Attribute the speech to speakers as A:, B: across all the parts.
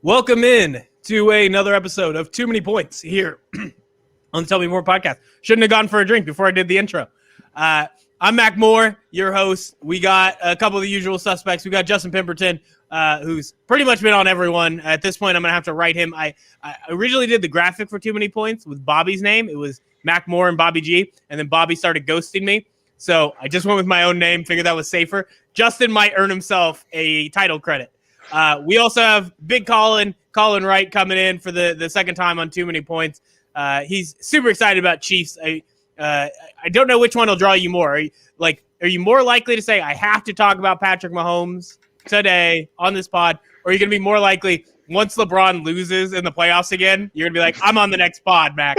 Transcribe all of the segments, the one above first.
A: Welcome in to another episode of Too Many Points here on the Tell Me More podcast. Shouldn't have gone for a drink before I did the intro. I'm Mac Moore, your host. We got a couple of the usual suspects. We got Justin Pemberton, who's pretty much been on everyone. At this point, I'm going to have to write him. I originally did the graphic for Too Many Points with Bobby's name. It was Mac Moore and Bobby G, and then Bobby started ghosting me. So I just went with my own name, figured that was safer. Justin might earn himself a title credit. We also have Big Colin Wright coming in for the second time on Too Many Points. He's super excited about Chiefs. I don't know which one will draw you more. Are you more likely to say, I have to talk about Patrick Mahomes today on this pod? Or are you going to be more likely, once LeBron loses in the playoffs again, you're going to be like, I'm on the next pod, Mac.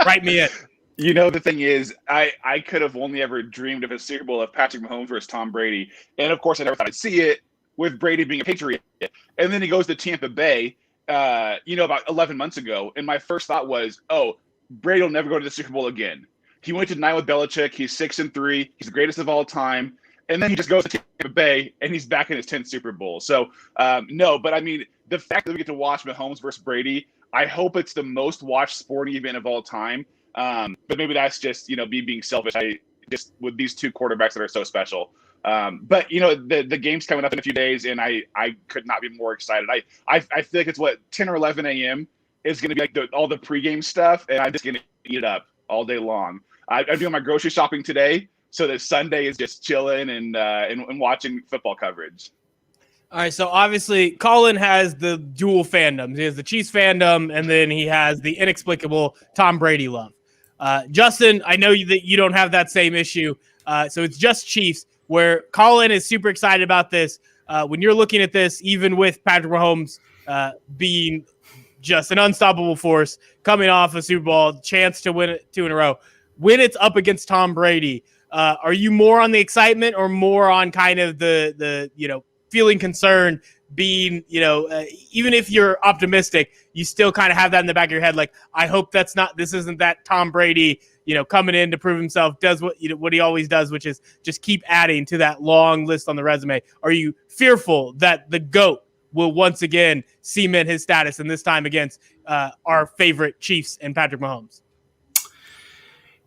A: Write me in.
B: You know, the thing is, I could have only ever dreamed of a Super Bowl of Patrick Mahomes versus Tom Brady. And, of course, I never thought I'd see it with Brady being a Patriot. And then he goes to Tampa Bay, about 11 months ago. And my first thought was, Brady will never go to the Super Bowl again. He went to 9 with Belichick. He's 6-3. He's the greatest of all time. And then he just goes to Tampa Bay, and he's back in his 10th Super Bowl. So, no, but I mean, the fact that we get to watch Mahomes versus Brady, I hope it's the most watched sporting event of all time. But maybe that's just, me being selfish. Just with these two quarterbacks that are so special. But the game's coming up in a few days, and I could not be more excited. I feel like it's 10 or 11 a.m. is going to be like all the pregame stuff, and I'm just going to eat it up all day long. I'm doing my grocery shopping today, so that Sunday is just chilling and watching football coverage.
A: All right, so obviously Colin has the dual fandoms. He has the Chiefs fandom, and then he has the inexplicable Tom Brady love. Justin, I know that you don't have that same issue, so it's just Chiefs, where Colin is super excited about this. When you're looking at this, even with Patrick Mahomes being just an unstoppable force, coming off a Super Bowl, chance to win it 2 in a row, when it's up against Tom Brady, are you more on the excitement or more on kind of the feeling concerned, being, even if you're optimistic, you still kind of have that in the back of your head, like, I hope this isn't that Tom Brady, coming in to prove himself, does what he always does, which is just keep adding to that long list on the resume. Are you fearful that the GOAT will once again cement his status, and this time against our favorite Chiefs and Patrick Mahomes?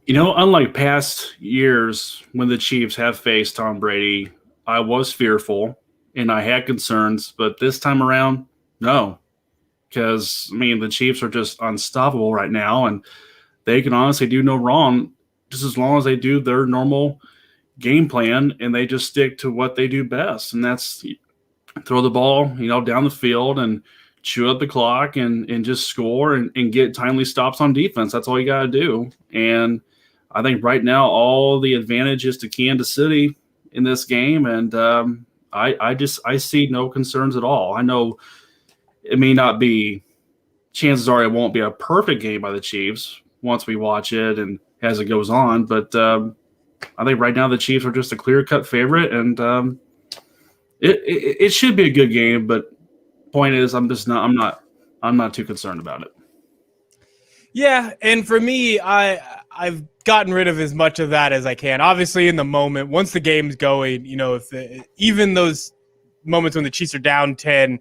C: Unlike past years when the Chiefs have faced Tom Brady, I was fearful and I had concerns, but this time around, no. Because, the Chiefs are just unstoppable right now, and they can honestly do no wrong just as long as they do their normal game plan and they just stick to what they do best, and that's throw the ball, down the field and chew up the clock and just score and get timely stops on defense. That's all you got to do. And I think right now all the advantage is to Kansas City in this game, and I see no concerns at all. I know it may not be – chances are it won't be a perfect game by the Chiefs once we watch it and as it goes on. But I think right now the Chiefs are just a clear-cut favorite, and it should be a good game. But point is, I'm not too concerned about it.
A: Yeah, and for me, I've gotten rid of as much of that as I can. Obviously, in the moment, once the game's going, even those moments when the Chiefs are down 10,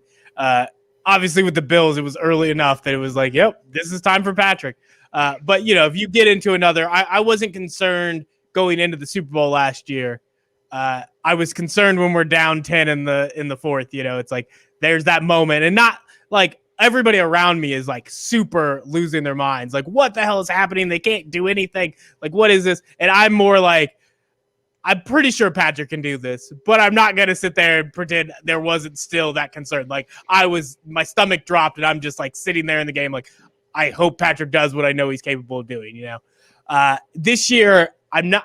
A: obviously with the Bills, it was early enough that it was like, yep, this is time for Patrick. But, if you get into another, I wasn't concerned going into the Super Bowl last year. I was concerned when we're down 10 in the fourth. It's like there's that moment, and not like everybody around me is like super losing their minds. Like, what the hell is happening? They can't do anything. Like, what is this? And I'm more like, I'm pretty sure Patrick can do this, but I'm not going to sit there and pretend there wasn't still that concern. Like, my stomach dropped, and I'm just like sitting there in the game. Like, I hope Patrick does what I know he's capable of doing, This year, I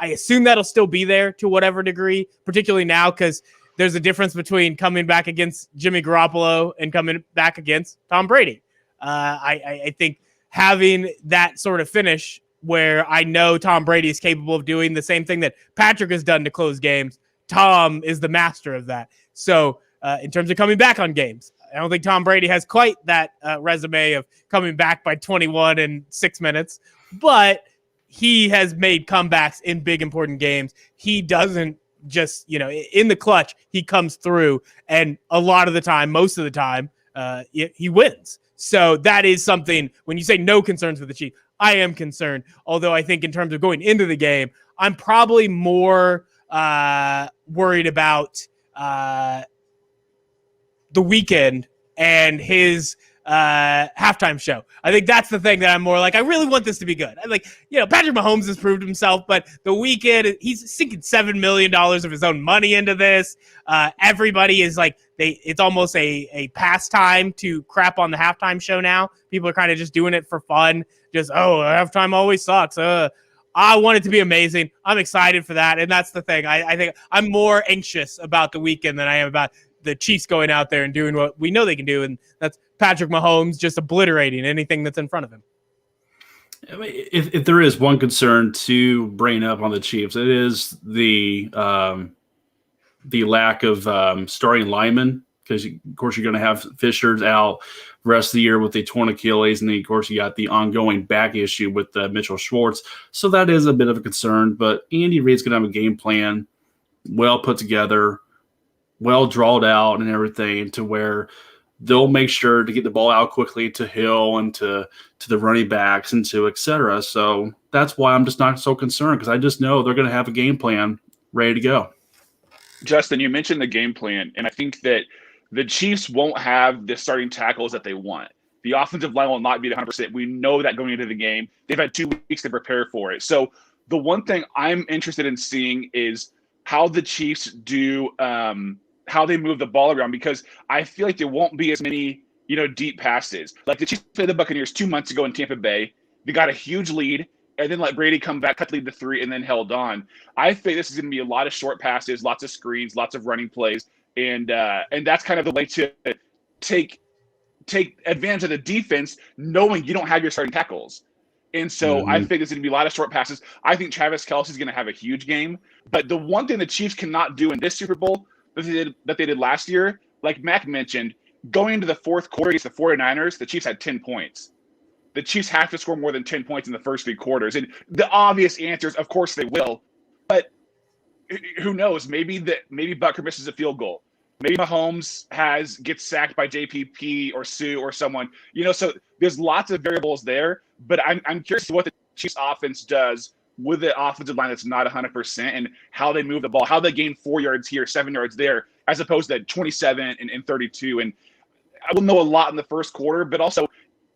A: assume that'll still be there to whatever degree, particularly now, because there's a difference between coming back against Jimmy Garoppolo and coming back against Tom Brady. I think having that sort of finish where I know Tom Brady is capable of doing the same thing that Patrick has done to close games, Tom is the master of that. So in terms of coming back on games, I don't think Tom Brady has quite that resume of coming back by 21 in 6 minutes, but he has made comebacks in big, important games. He doesn't just, in the clutch, he comes through. And a lot of the time, most of the time, he wins. So that is something, when you say no concerns with the Chiefs, I am concerned. Although I think in terms of going into the game, I'm probably more worried about the weekend and his halftime show. I think that's the thing that I'm more like, I really want this to be good. I'm like, Patrick Mahomes has proved himself, but the weekend, he's sinking $7 million of his own money into this. Everybody is like, it's almost a pastime to crap on the halftime show now. People are kind of just doing it for fun. Just, halftime always sucks. I want it to be amazing. I'm excited for that. And that's the thing. I think I'm more anxious about the weekend than I am about the Chiefs going out there and doing what we know they can do. And that's Patrick Mahomes just obliterating anything that's in front of him.
C: I mean, if there is one concern to bring up on the Chiefs, it is the lack of starting linemen, because of course you're going to have Fisher's out the rest of the year with a torn Achilles, and then of course you got the ongoing back issue with Mitchell Schwartz. So that is a bit of a concern. But Andy Reid's going to have a game plan, well put together, well drawn out, and everything, to where they'll make sure to get the ball out quickly to Hill and to the running backs and to et cetera. So that's why I'm just not so concerned, because I just know they're going to have a game plan ready to go.
B: Justin, you mentioned the game plan, and I think that the Chiefs won't have the starting tackles that they want. The offensive line will not be at 100%. We know that going into the game. They've had 2 weeks to prepare for it. So the one thing I'm interested in seeing is how the Chiefs do how they move the ball around, because I feel like there won't be as many, deep passes. Like the Chiefs played the Buccaneers 2 months ago in Tampa Bay. They got a huge lead and then let Brady come back, cut the lead to 3, and then held on. I think this is going to be a lot of short passes, lots of screens, lots of running plays. And that's kind of the way to take advantage of the defense, knowing you don't have your starting tackles. And so I think there's going to be a lot of short passes. I think Travis Kelce is going to have a huge game. But the one thing the Chiefs cannot do in this Super Bowl that they did last year, like Mac mentioned, going into the fourth quarter against the 49ers, the Chiefs had 10 points. The Chiefs have to score more than 10 points in the first 3 quarters. And the obvious answer is, of course, they will. But who knows? Maybe Butker misses a field goal. Maybe Mahomes gets sacked by JPP or Sue or someone. So there's lots of variables there. But I'm curious what the Chiefs offense does with the offensive line that's not 100%, and how they move the ball, how they gain 4 yards here, 7 yards there, as opposed to 27 and 32. And I will know a lot in the first quarter, but also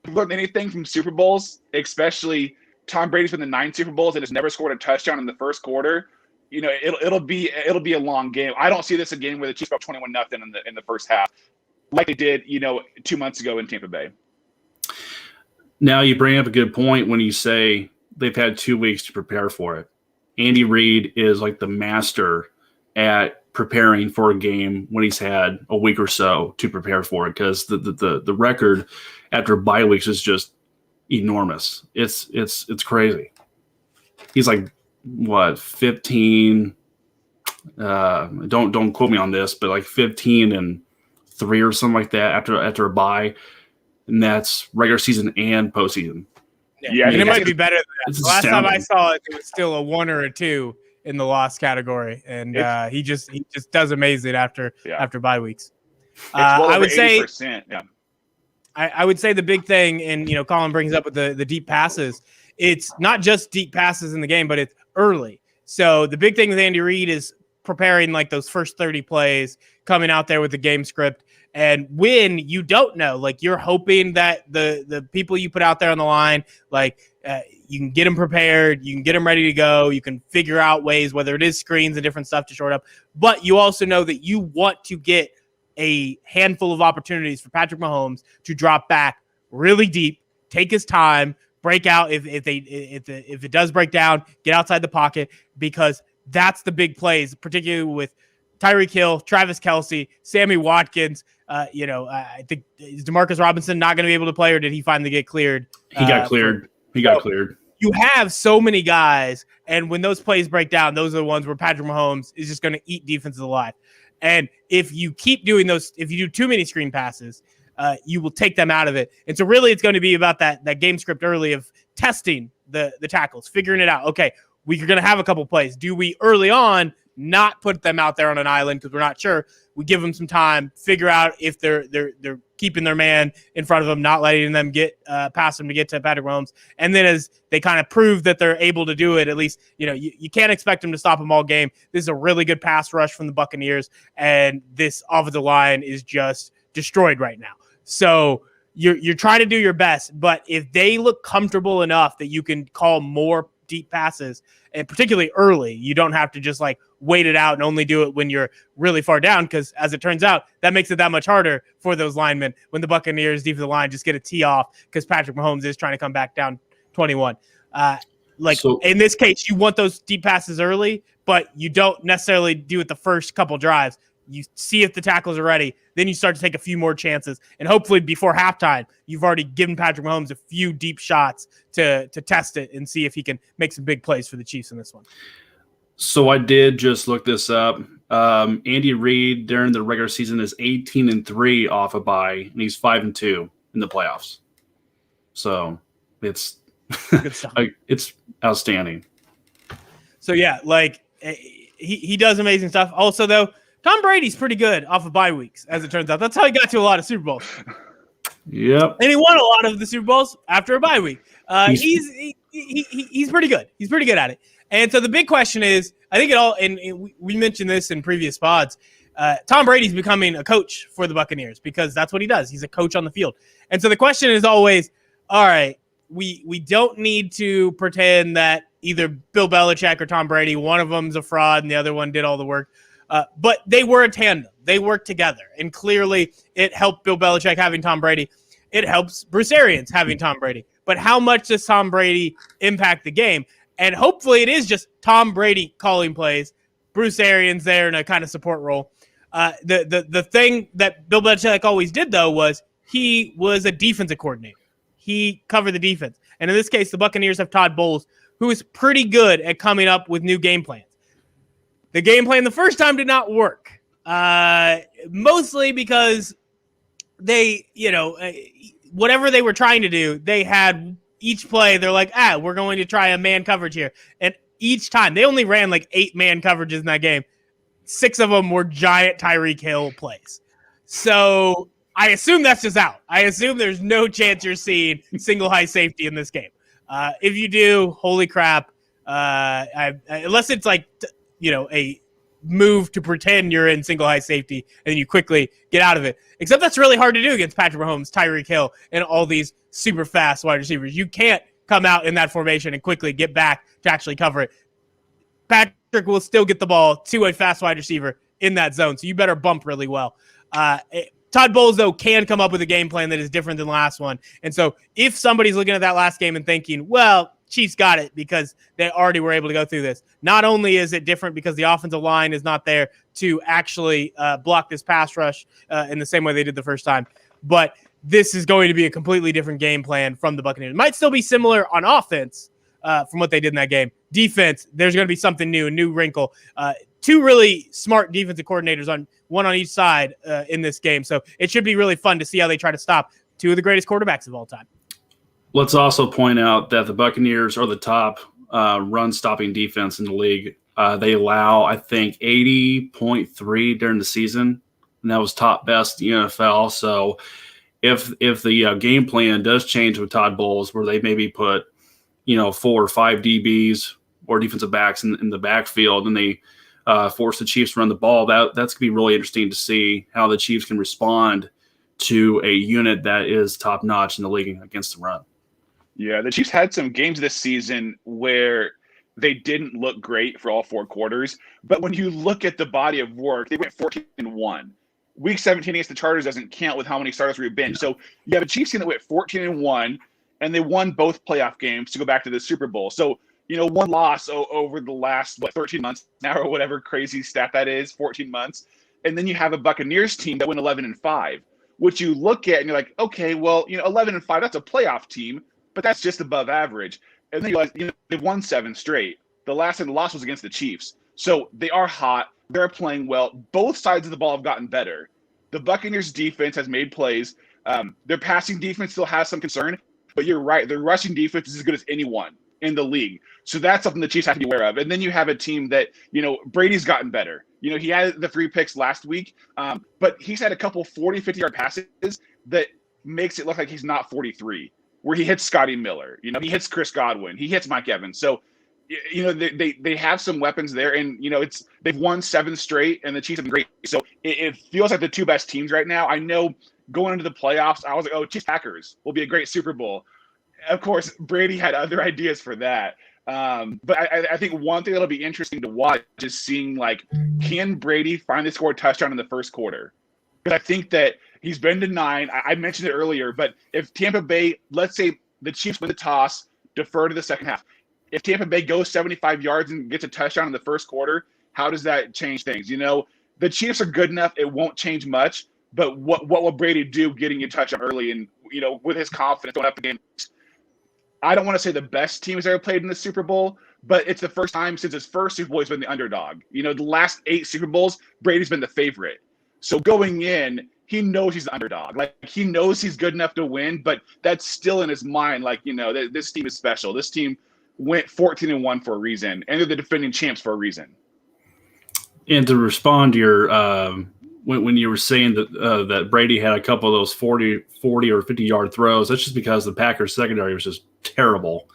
B: learn anything from Super Bowls, especially Tom Brady's been in 9 Super Bowls and has never scored a touchdown in the first quarter. It'll be a long game. I don't see this a game where the Chiefs go 21-0 in the first half, like they did 2 months ago in Tampa Bay.
C: Now you bring up a good point when you say they've had 2 weeks to prepare for it. Andy Reid is like the master at preparing for a game when he's had a week or so to prepare for it, because the record after bye weeks is just enormous. It's crazy. He's like, what, 15? Don't quote me on this, but like 15-3 or something like that after a bye, and that's regular season and postseason.
A: Yeah, and it might be better than that. Last time I saw it, it was still a 1 or a 2 in the loss category, and he just does amazing after bye weeks. I would say, I would say the big thing, and Colin brings up with the deep passes. It's not just deep passes in the game, but it's early. So the big thing with Andy Reid is preparing like those first 30 plays, coming out there with the game script. And when you don't know, like you're hoping that the people you put out there on the line, like you can get them prepared, you can get them ready to go, you can figure out ways, whether it is screens and different stuff to short up. But you also know that you want to get a handful of opportunities for Patrick Mahomes to drop back really deep, take his time, break out if it does break down, get outside the pocket, because that's the big plays, particularly with Tyreek Hill, Travis Kelce, Sammy Watkins. I think, is DeMarcus Robinson not going to be able to play, or did he finally get cleared?
C: He got cleared. Cleared.
A: You have so many guys, and when those plays break down, those are the ones where Patrick Mahomes is just going to eat defenses alive. And if you keep doing those, if you do too many screen passes, you will take them out of it. And so really it's going to be about that game script early of testing the tackles, figuring it out. Okay, we're going to have a couple plays. Do we early on not put them out there on an island because we're not sure? We give them some time, figure out if they're keeping their man in front of them, not letting them get past them to get to Patrick Mahomes. And then as they kind of prove that they're able to do it, at least, you can't expect them to stop them all game. This is a really good pass rush from the Buccaneers, and this offensive line is just destroyed right now. So you're trying to do your best, but if they look comfortable enough that you can call more deep passes, and particularly early, you don't have to just like wait it out and only do it when you're really far down, because as it turns out, that makes it that much harder for those linemen when the Buccaneers defensive line just get a tee off because Patrick Mahomes is trying to come back down 21. In this case, you want those deep passes early, but you don't necessarily do it the first couple drives. You see if the tackles are ready, then you start to take a few more chances. And hopefully before halftime, you've already given Patrick Mahomes a few deep shots to test it and see if he can make some big plays for the Chiefs in this one.
C: So I did just look this up. Andy Reid during the regular season is 18-3 off a bye, and he's 5-2 in the playoffs. So it's
A: good stuff.
C: It's outstanding.
A: So yeah, he does amazing stuff. Also though, Tom Brady's pretty good off of bye weeks, as it turns out. That's how he got to a lot of Super Bowls.
C: Yep.
A: And he won a lot of the Super Bowls after a bye week. He's pretty good. He's pretty good at it. And so the big question is, I think and we mentioned this in previous pods, Tom Brady's becoming a coach for the Buccaneers because that's what he does. He's a coach on the field. And so the question is always, all right, we don't need to pretend that either Bill Belichick or Tom Brady, one of them's a fraud and the other one did all the work. But they were a tandem. They worked together. And clearly it helped Bill Belichick having Tom Brady. It helps Bruce Arians having Tom Brady. But how much does Tom Brady impact the game? And hopefully it is just Tom Brady calling plays, Bruce Arians there in a kind of support role. The thing that Bill Belichick always did, though, was he was a defensive coordinator. He covered the defense. And in this case, the Buccaneers have Todd Bowles, who is pretty good at coming up with new game plans. The game plan the first time did not work, mostly because they, whatever they were trying to do, they had each play, they're like, we're going to try a man coverage here. And each time, they only ran 8 man coverages in that game. 6 of them were giant Tyreek Hill plays. So I assume that's just out. I assume there's no chance you're seeing single high safety in this game. If you do, holy crap. Unless it's a move to pretend you're in single high safety and then you quickly get out of it. Except that's really hard to do against Patrick Mahomes, Tyreek Hill, and all these super fast wide receivers. You can't come out in that formation and quickly get back to actually cover it. Patrick will still get the ball to a fast wide receiver in that zone, so you better bump really well. Todd Bowles, though, can come up with a game plan that is different than the last one. And so if somebody's looking at that last game and thinking, well, Chiefs got it because they already were able to go through this. Not only is it different because the offensive line is not there to actually block this pass rush in the same way they did the first time, but this is going to be a completely different game plan from the Buccaneers. It might still be similar on offense from what they did in that game. Defense, there's going to be something new, a new wrinkle. 2 really smart defensive coordinators, one on each side in this game. So it should be really fun to see how they try to stop 2 of the greatest quarterbacks of all time.
C: Let's also point out that the Buccaneers are the top run-stopping defense in the league. They allow, I think, 80.3 during the season, and that was top best in the NFL. So if the game plan does change with Todd Bowles, where they maybe put 4 or 5 DBs or defensive backs in the backfield, and they force the Chiefs to run the ball, that's going to be really interesting to see how the Chiefs can respond to a unit that is top-notch in the league against the run.
B: Yeah, the Chiefs had some games this season where they didn't look great for all 4 quarters. But when you look at the body of work, they went 14-1. Week 17 against the Chargers doesn't count with how many starters were benched. So you have a Chiefs team that went 14-1, and they won both playoff games to go back to the Super Bowl. So, one loss over the last, 13 months now or whatever crazy stat that is, 14 months. And then you have a Buccaneers team that went 11-5, which you look at and you're like, okay, well, 11-5, that's a playoff team. But that's just above average. And then you realize, they've won 7 straight. The last time the loss was against the Chiefs. So they are hot. They're playing well. Both sides of the ball have gotten better. The Buccaneers defense has made plays. Their passing defense still has some concern. But you're right. Their rushing defense is as good as anyone in the league. So that's something the Chiefs have to be aware of. And then you have a team that, Brady's gotten better. He had the 3 picks last week, but he's had a couple 40, 50-yard passes that makes it look like he's not 43, where he hits Scotty Miller. He hits Chris Godwin. He hits Mike Evans. So, they have some weapons there, and, they've won 7 straight, and the Chiefs have been great. So it feels like the 2 best teams right now. I know going into the playoffs, I was like, oh, Chiefs Packers will be a great Super Bowl. Of course, Brady had other ideas for that. But I think one thing that'll be interesting to watch is seeing, can Brady finally score a touchdown in the first quarter? Because I think that he's been to 9. I mentioned it earlier, but if Tampa Bay, let's say the Chiefs win the toss, defer to the second half. If Tampa Bay goes 75 yards and gets a touchdown in the first quarter, how does that change things? The Chiefs are good enough. It won't change much. But what will Brady do getting you a touchdown early and, with his confidence going up against, I don't want to say the best team has ever played in the Super Bowl, but it's the first time since his first Super Bowl he's been the underdog. The last 8 Super Bowls, Brady's been the favorite. So going in, he knows he's the underdog. He knows he's good enough to win, but that's still in his mind. This team is special. This team went 14-1 for a reason, and they're the defending champs for a reason.
C: And to respond to your when you were saying that Brady had a couple of those 40 or 50-yard throws, that's just because the Packers secondary was just terrible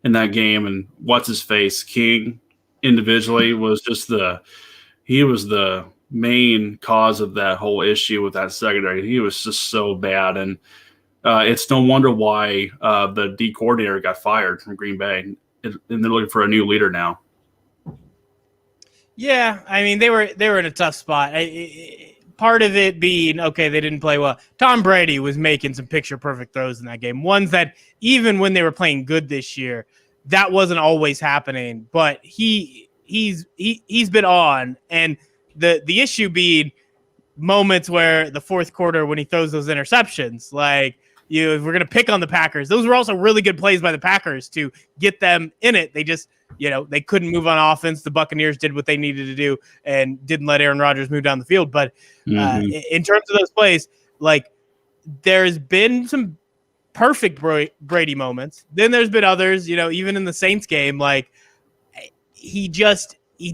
C: in that game. And what's his face, King, individually was just the main cause of that whole issue with that secondary. He was just so bad, and it's no wonder why the D coordinator got fired from Green Bay, and they're looking for a new leader now.
A: Yeah, I mean they were in a tough spot. Part of it being, okay, they didn't play well. Tom Brady was making some picture-perfect throws in that game, ones that even when they were playing good this year, that wasn't always happening. But he's been on, and the issue being moments where the fourth quarter when he throws those interceptions, if we're going to pick on the Packers, those were also really good plays by the Packers to get them in it. They just, they couldn't move on offense. The Buccaneers did what they needed to do and didn't let Aaron Rodgers move down the field. But in terms of those plays, there's been some perfect Brady moments. Then there's been others, even in the Saints game, he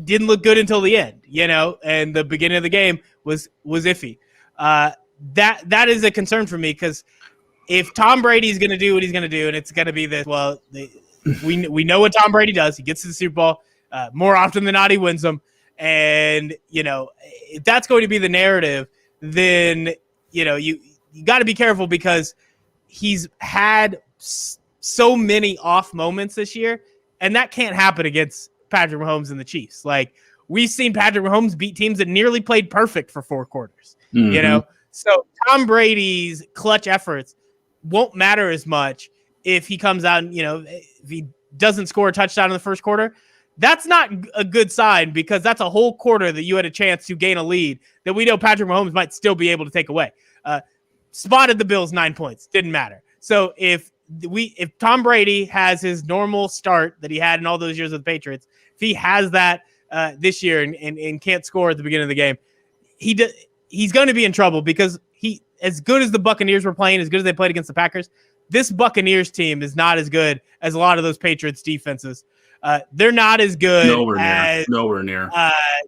A: didn't look good until the end, and the beginning of the game was iffy. That is a concern for me, because if Tom Brady's going to do what he's going to do, and it's going to be this, we know what Tom Brady does. He gets to the Super Bowl more often than not. He wins them, and if that's going to be the narrative, then you got to be careful, because he's had so many off moments this year, and that can't happen against Patrick Mahomes and the Chiefs. We've seen Patrick Mahomes beat teams that nearly played perfect for 4 quarters. So Tom Brady's clutch efforts won't matter as much if he comes out and, if he doesn't score a touchdown in the first quarter. That's not a good sign, because that's a whole quarter that you had a chance to gain a lead that we know Patrick Mahomes might still be able to take away. Spotted the Bills 9 points. Didn't matter. So if Tom Brady has his normal start that he had in all those years with the Patriots, if he has that this year and can't score at the beginning of the game, he's going to be in trouble, because as good as the Buccaneers were playing, as good as they played against the Packers, this Buccaneers team is not as good as a lot of those Patriots defenses. They're not as good as
C: nowhere near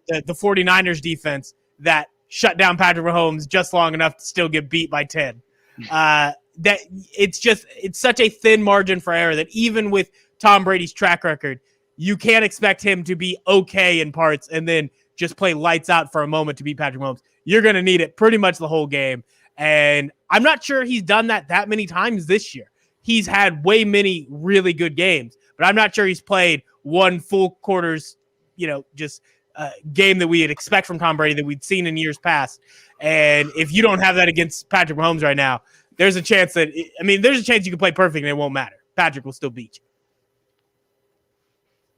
A: the 49ers defense that shut down Patrick Mahomes just long enough to still get beat by 10. That it's such a thin margin for error that even with Tom Brady's track record, you can't expect him to be okay in parts and then just play lights out for a moment to beat Patrick Mahomes. You're going to need it pretty much the whole game. And I'm not sure he's done that many times this year. He's had way many really good games, but I'm not sure he's played one full quarter's, game that we'd expect from Tom Brady that we'd seen in years past. And if you don't have that against Patrick Mahomes right now, there's a chance you can play perfect and it won't matter. Patrick will still beat you.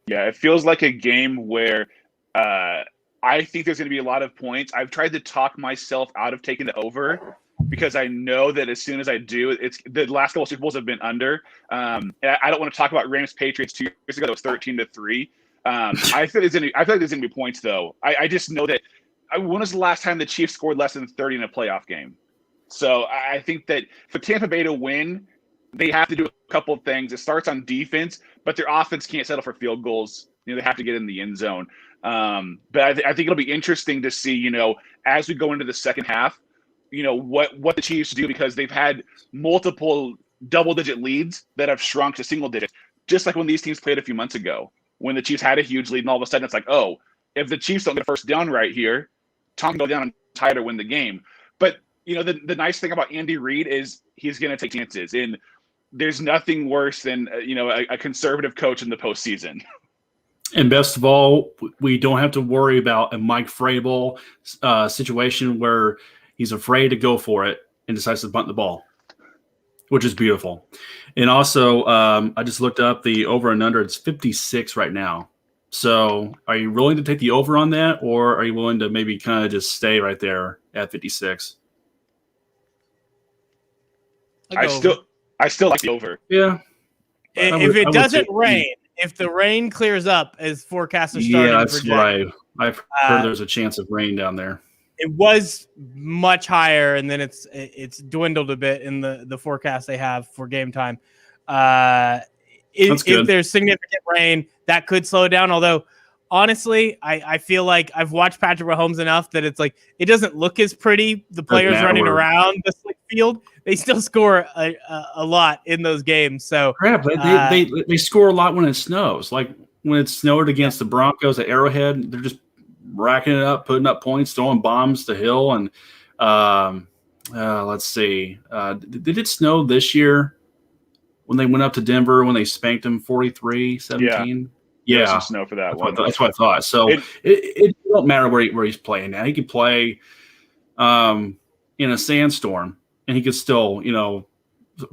B: Yeah, it feels like a game where I think there's going to be a lot of points. I've tried to talk myself out of taking the over, because I know that as soon as I do, it's the last couple of Super Bowls have been under. And I don't want to talk about Rams Patriots 2 years ago. It was 13-3. I feel like there's going to be points, though. I just know that. When was the last time the Chiefs scored less than 30 in a playoff game? So I think that for Tampa Bay to win, they have to do a couple of things. It starts on defense, but their offense can't settle for field goals. They have to get in the end zone. But I think it'll be interesting to see, as we go into the second half, what the Chiefs do, because they've had multiple double-digit leads that have shrunk to single digits, just like when these teams played a few months ago, when the Chiefs had a huge lead, and all of a sudden it's like, oh, if the Chiefs don't get a first down right here, Tom can go down and tie it or win the game. But, the nice thing about Andy Reid is he's going to take chances, and there's nothing worse than, a conservative coach in the postseason.
C: And best of all, we don't have to worry about a Mike Vrabel situation where he's afraid to go for it and decides to bunt the ball, which is beautiful. And also, I just looked up the over and under. It's 56 right now. So are you willing to take the over on that, or are you willing to maybe kind of just stay right there at 56?
B: I still like the over.
C: Yeah.
A: If it doesn't rain, if the rain clears up as forecast is starting,
C: that's right. I've heard there's a chance of rain down there.
A: It was much higher, and then it's dwindled a bit in the forecast they have for game time. If there's significant rain, that could slow it down. Although, honestly, I feel like I've watched Patrick Mahomes enough that it's like it doesn't look as pretty. The players running around the slick field, they still score a lot in those games. So
C: crap, they score a lot when it snows. Like when it snowed against the Broncos at Arrowhead, they're just racking it up, putting up points, throwing bombs to Hill. And let's see, did it snow this year when they went up to Denver when they spanked them 43-17?
B: Yeah, some snow for that one.
C: That's what I thought. So it don't matter where he's playing now. He could play in a sandstorm, and he could still,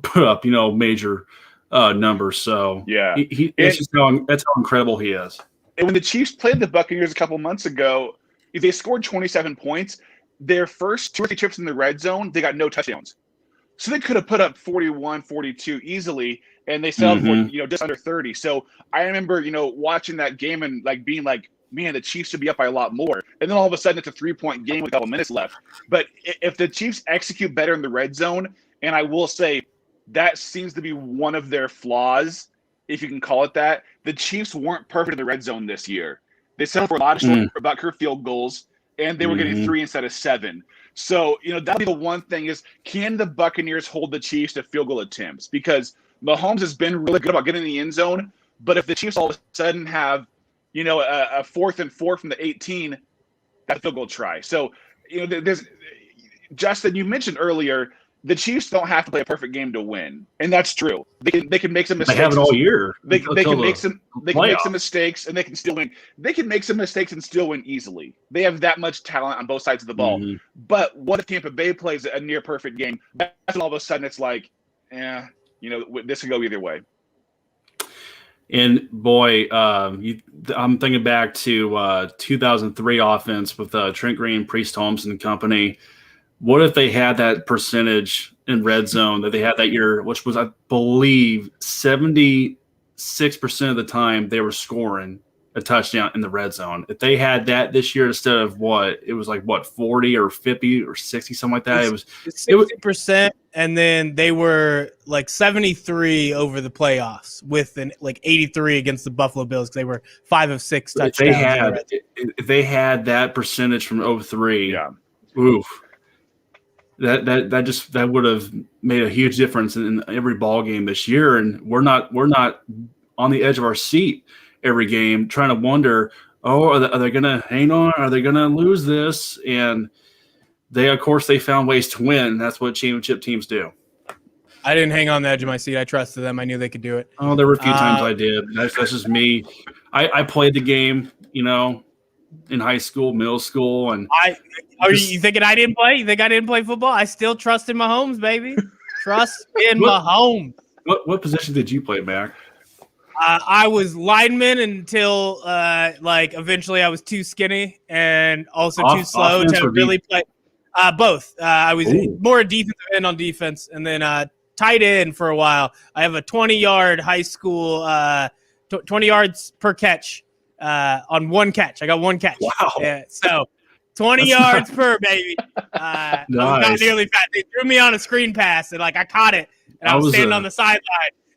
C: put up, major numbers. So
B: yeah,
C: that's how incredible he is.
B: And when the Chiefs played the Buccaneers a couple months ago, they scored 27 points. Their first 2 or 3 trips in the red zone, they got no touchdowns. So they could have put up 41, 42 easily, and they settled for, just under 30. So I remember, watching that game and being like, man, the Chiefs should be up by a lot more. And then all of a sudden it's a 3-point game with a couple minutes left. But if the Chiefs execute better in the red zone, and I will say that seems to be one of their flaws, if you can call it that, the Chiefs weren't perfect in the red zone this year. They settled for a lot of short about curve field goals, and they were getting 3 instead of 7. So, that'll be the one thing is, can the Buccaneers hold the Chiefs to field goal attempts? Because Mahomes has been really good about getting in the end zone, but if the Chiefs all of a sudden have, a 4th and 4 from the 18, that's a field goal try. So, there's Justin, you mentioned earlier, the Chiefs don't have to play a perfect game to win, and that's true. They can make some mistakes.
C: They have it all year.
B: They can make some mistakes, and they can still win. They can make some mistakes and still win easily. They have that much talent on both sides of the ball. But what if Tampa Bay plays a near perfect game? That's when all of a sudden it's like, this could go either way.
C: And boy, I'm thinking back to 2003 offense with Trent Green, Priest Holmes, and company. What if they had that percentage in red zone that they had that year, which was, I believe, 76% of the time they were scoring a touchdown in the red zone. If they had that this year instead of 40 or 50 or 60, something like that, it was
A: 60%, and then they were like 73 over the playoffs with an 83 against the Buffalo Bills because they were 5 of 6 touchdowns.
C: If they had that percentage from 03, oof. That would have made a huge difference in every ball game this year, and we're not on the edge of our seat every game trying to wonder, are they going to hang on? Are they going to lose this? And they found ways to win. That's what championship teams do.
A: I didn't hang on the edge of my seat. I trusted them. I knew they could do it.
C: Oh, there were a few times I did. That's just me. I played the game, in high school, middle school, and
A: you thinking I didn't play? You think I didn't play football? I still trust in Mahomes, baby. Trust in Mahomes.
C: What position did you play, Mac?
A: I was lineman until eventually I was too skinny and also too slow to really play. Both. I was more a defensive end on defense, and then tight end for a while. I have a 20-yard high school, 20 yards per catch. On one catch. I got one catch.
C: Wow.
A: Yeah, so 20 yards per, baby. Nice. I was not nearly fast. They threw me on a screen pass, and I caught it, and I was standing on the sideline,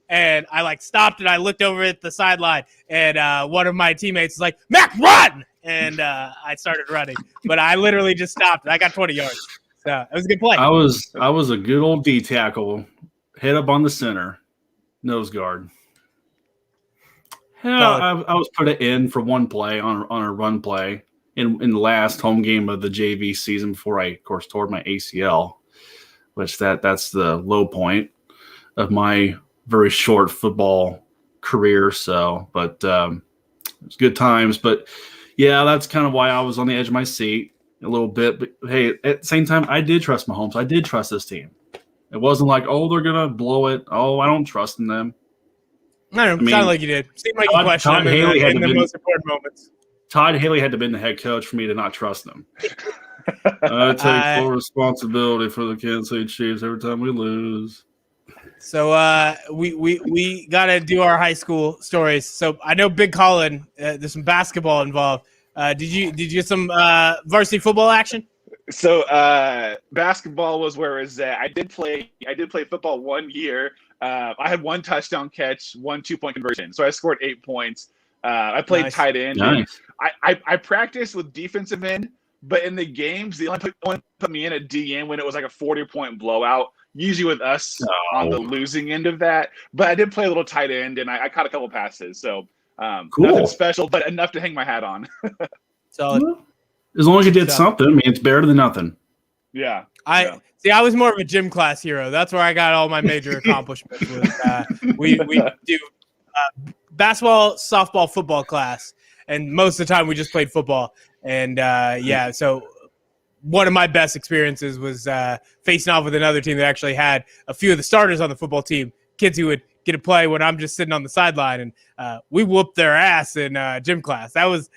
A: and I like stopped and I looked over at the sideline, and one of my teammates was like, "Mac, run!" And I started running, but I literally just stopped. And I got 20 yards, so it was a good play.
C: I was a good old D tackle, head up on the center, nose guard. Yeah, I was put in for one play on a run play in the last home game of the JV season before I, of course, tore my ACL, which that's the low point of my very short football career. So, but it was good times. But yeah, that's kind of why I was on the edge of my seat a little bit. But hey, at the same time, I did trust Mahomes. I did trust this team. It wasn't like, oh, they're gonna blow it. Oh, I don't trust in them.
A: I don't know. Sounded like you did. Seemed like you questioned him in the most important moments.
C: Todd Haley had to have been the head coach for me to not trust him. I take full responsibility for the Kansas City Chiefs every time we lose.
A: So we got to do our high school stories. So I know Big Colin, there's some basketball involved. Did you get some varsity football action?
B: So basketball was where it was at. I did play football 1 year. I had one touchdown catch, 1 2-point conversion. So I scored 8 points. I played tight end.
C: Nice.
B: I practiced with defensive end, but in the games, they only put me in at DN when it was like a 40-point blowout, usually with us on the losing end of that. But I did play a little tight end, and I caught a couple passes. So
C: cool.
B: Nothing special, but enough to hang my hat on.
A: Solid.
C: As long as you did something, I mean, it's better than nothing.
B: Yeah.
A: I was more of a gym class hero. That's where I got all my major accomplishments. We do basketball, softball, football class, and most of the time we just played football. And so one of my best experiences was facing off with another team that actually had a few of the starters on the football team, kids who would get a play when I'm just sitting on the sideline, and we whooped their ass in gym class. That was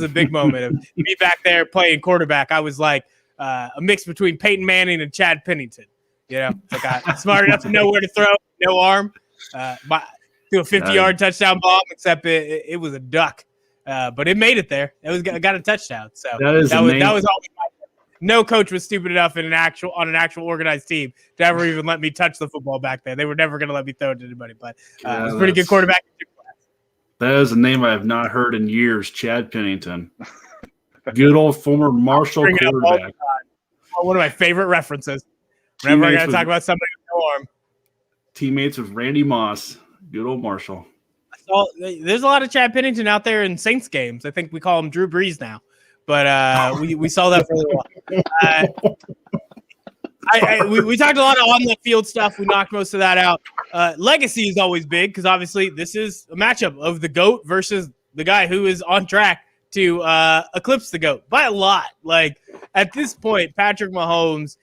A: a big moment of me back there playing quarterback. I was like a mix between Peyton Manning and Chad Pennington. You know, like I'm smart enough to know where to throw, no arm. Do a 50-yard touchdown bomb, except it was a duck, but it made it there. It got a touchdown. So that was always my. No coach was stupid enough on an actual organized team to ever even let me touch the football back there. They were never going to let me throw it to anybody, but it was a pretty good quarterback.
C: That is a name I have not heard in years, Chad Pennington. Good old former Marshall quarterback.
A: One of my favorite references. Whenever I got to talk about somebody with no arm.
C: Teammates with Randy Moss. Good old Marshall.
A: There's a lot of Chad Pennington out there in Saints games. I think we call him Drew Brees now. But we saw that for a while. We talked a lot of on the field stuff. We knocked most of that out. Legacy is always big because obviously this is a matchup of the GOAT versus the guy who is on track to eclipse the GOAT by a lot. Like at this point, Patrick Mahomes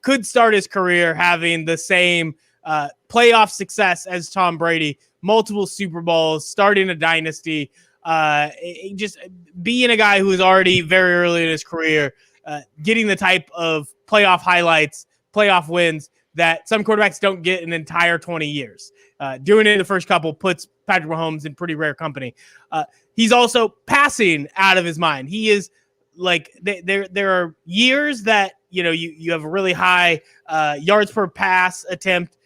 A: could start his career having the same playoff success as Tom Brady, multiple Super Bowls, starting a dynasty. Just being a guy who is already very early in his career, getting the type of playoff highlights, playoff wins that some quarterbacks don't get in an entire 20 years. Doing it in the first couple puts Patrick Mahomes in pretty rare company. He's also passing out of his mind. He is like there are years that you have a really high yards per pass attempt,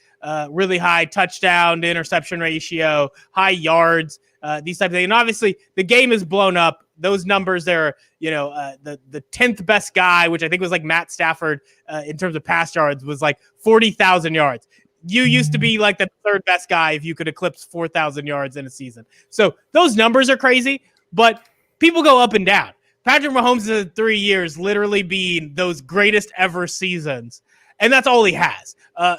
A: really high touchdown to interception ratio, high yards. These type of things. And obviously the game is blown up. Those numbers there, the 10th best guy, which I think was like Matt Stafford in terms of pass yards, was like 40,000 yards. You used to be like the third best guy if you could eclipse 4,000 yards in a season. So those numbers are crazy, but people go up and down. Patrick Mahomes has 3 years literally being those greatest ever seasons. And that's all he has.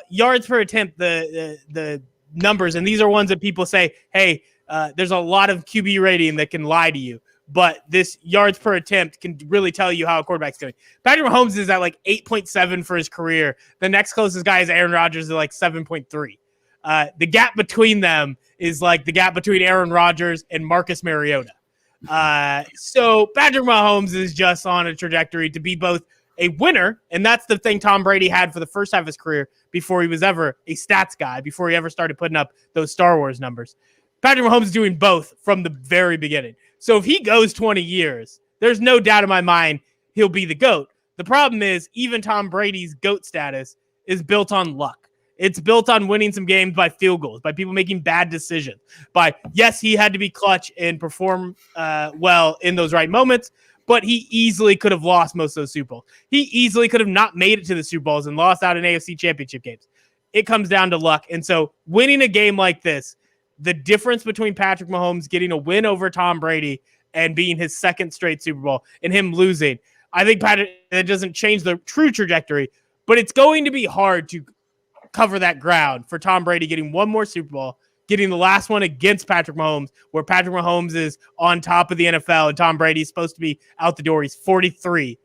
A: Yards per attempt, the numbers, and these are ones that people say, hey, there's a lot of QB rating that can lie to you, but this yards per attempt can really tell you how a quarterback's doing. Patrick Mahomes is at like 8.7 for his career. The next closest guy is Aaron Rodgers at like 7.3. The gap between them is like the gap between Aaron Rodgers and Marcus Mariota. So Patrick Mahomes is just on a trajectory to be both a winner, and that's the thing Tom Brady had for the first half of his career before he was ever a stats guy, before he ever started putting up those Star Wars numbers. Patrick Mahomes is doing both from the very beginning. So if he goes 20 years, there's no doubt in my mind he'll be the GOAT. The problem is even Tom Brady's GOAT status is built on luck. It's built on winning some games by field goals, by people making bad decisions. Yes, he had to be clutch and perform well in those right moments, but he easily could have lost most of those Super Bowls. He easily could have not made it to the Super Bowls and lost out in AFC Championship games. It comes down to luck. And so winning a game like this, the difference between Patrick Mahomes getting a win over Tom Brady and being his second straight Super Bowl and him losing, I think that doesn't change the true trajectory, but it's going to be hard to cover that ground for Tom Brady getting one more Super Bowl, getting the last one against Patrick Mahomes, where Patrick Mahomes is on top of the NFL and Tom Brady is supposed to be out the door. He's 43.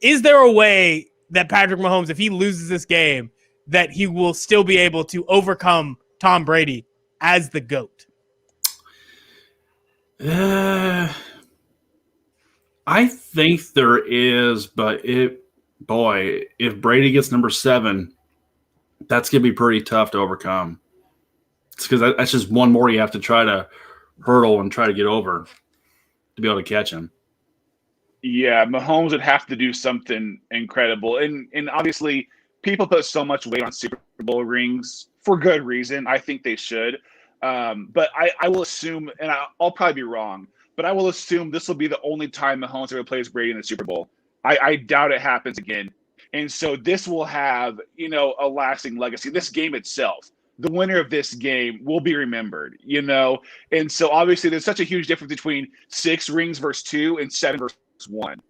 A: Is there a way that Patrick Mahomes, if he loses this game, that he will still be able to overcome Tom Brady as the GOAT?
C: I think there is, but if Brady gets number 7, that's going to be pretty tough to overcome. It's because that's just one more you have to try to hurdle and try to get over to be able to catch him.
B: Yeah, Mahomes would have to do something incredible. And obviously, people put so much weight on Super Bowl rings for good reason. I think they should. But I will assume, and I'll probably be wrong, but I will assume this will be the only time Mahomes ever plays Brady in the Super Bowl. I doubt it happens again. And so this will have, a lasting legacy. This game itself, the winner of this game will be remembered, And so obviously there's such a huge difference between 6 rings versus 2 and 7 versus 1.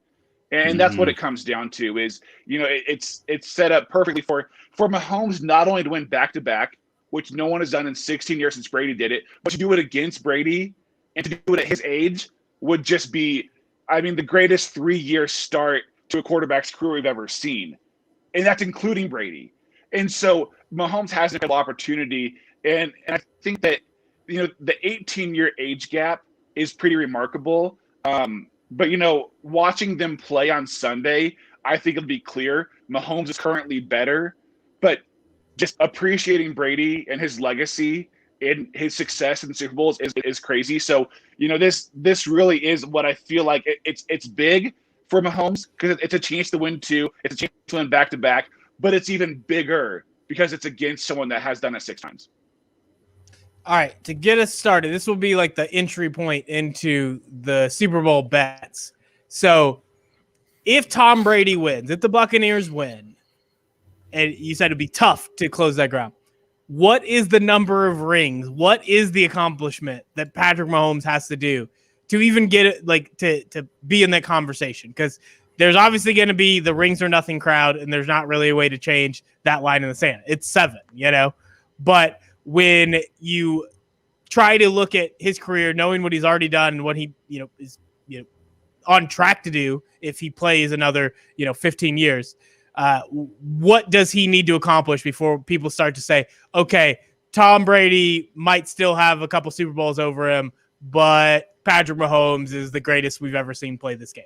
B: And that's what it comes down to is, it's set up perfectly for Mahomes not only to win back-to-back, which no one has done in 16 years since Brady did it, but to do it against Brady and to do it at his age would just be, the greatest 3-year start to a quarterback's career we've ever seen. And that's including Brady. And so Mahomes has an incredible opportunity. And I think that, the 18-year age gap is pretty remarkable. But, watching them play on Sunday, I think it'll be clear Mahomes is currently better. But just appreciating Brady and his legacy and his success in the Super Bowls is crazy. So, this really is what I feel like it's big for Mahomes because it's a chance to win 2. It's a chance to win back-to-back. But it's even bigger because it's against someone that has done it 6 times.
A: All right, to get us started, this will be like the entry point into the Super Bowl bets. So if Tom Brady wins, if the Buccaneers win, and you said it'd be tough to close that ground, what is the number of rings? What is the accomplishment that Patrick Mahomes has to do to even get it, like to be in that conversation? Because there's obviously going to be the rings or nothing crowd, and there's not really a way to change that line in the sand. It's 7, But when you try to look at his career, knowing what he's already done and what he, is, on track to do if he plays another, 15 years, what does he need to accomplish before people start to say, okay, Tom Brady might still have a couple Super Bowls over him, but Patrick Mahomes is the greatest we've ever seen play this game?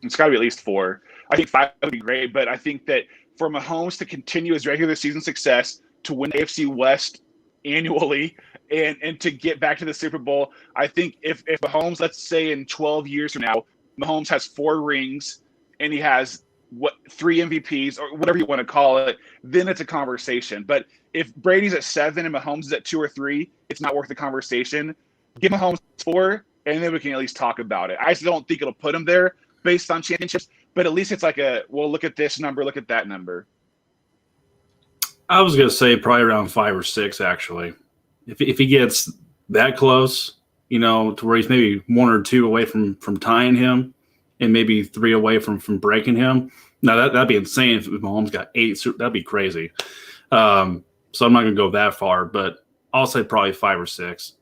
B: It's got to be at least 4. I think 5 would be great, but I think that for Mahomes to continue his regular season success, to win the AFC West annually, and to get back to the Super Bowl, I think if Mahomes, let's say in 12 years from now, Mahomes has 4 rings and he has 3 MVPs or whatever you want to call it, then it's a conversation. But if Brady's at 7 and Mahomes is at 2 or 3, it's not worth the conversation. Give Mahomes 4, and then we can at least talk about it. I just don't think it'll put him there based on championships, but at least it's like look at this number, look at that number.
C: I was going to say probably around 5 or 6, actually. If he gets that close, to where he's maybe 1 or 2 away from tying him and maybe 3 away from breaking him. Now, that'd be insane if Mahomes got 8. That'd be crazy. So I'm not going to go that far, but I'll say probably 5 or 6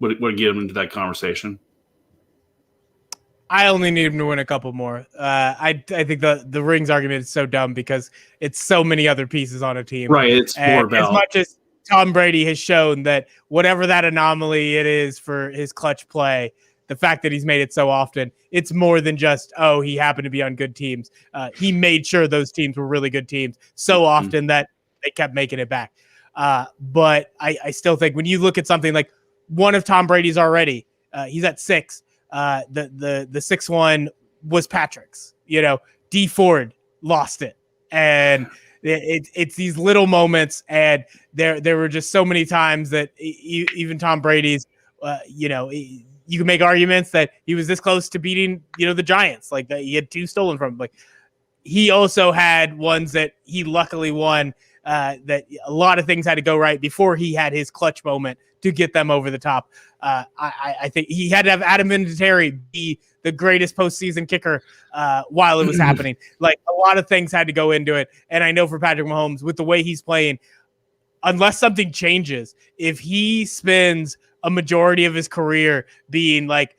C: would get him into that conversation.
A: I only need him to win a couple more. I think the rings argument is so dumb because it's so many other pieces on a team.
C: Right. It's more about,
A: as much as Tom Brady has shown that whatever that anomaly it is for his clutch play, the fact that he's made it so often, it's more than just, he happened to be on good teams. He made sure those teams were really good teams so often that they kept making it back. But I still think when you look at something like one of Tom Brady's already, he's at 6. The 6th one was Patrick's. Dee Ford lost it And it's these little moments, and there were just so many times that even Tom Brady's, you can make arguments that he was this close to beating, the Giants, like that he had 2 stolen from him. Like he also had ones that he luckily won, that a lot of things had to go right before he had his clutch moment to get them over the top. I think he had to have Adam Vinatieri be the greatest postseason kicker while it was happening. Like a lot of things had to go into it. And I know for Patrick Mahomes, with the way he's playing, unless something changes, if he spends a majority of his career being like,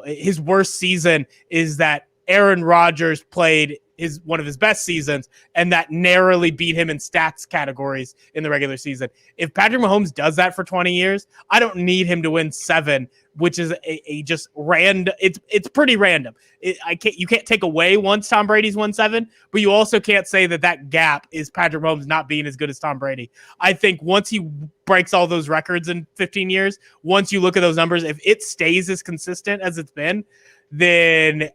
A: his worst season is that Aaron Rodgers played one of his best seasons, and that narrowly beat him in stats categories in the regular season. If Patrick Mahomes does that for 20 years, I don't need him to win 7, which is a just random. It's pretty random. You can't take away once Tom Brady's won 7, but you also can't say that gap is Patrick Mahomes not being as good as Tom Brady. I think once he breaks all those records in 15 years, once you look at those numbers, if it stays as consistent as it's been, then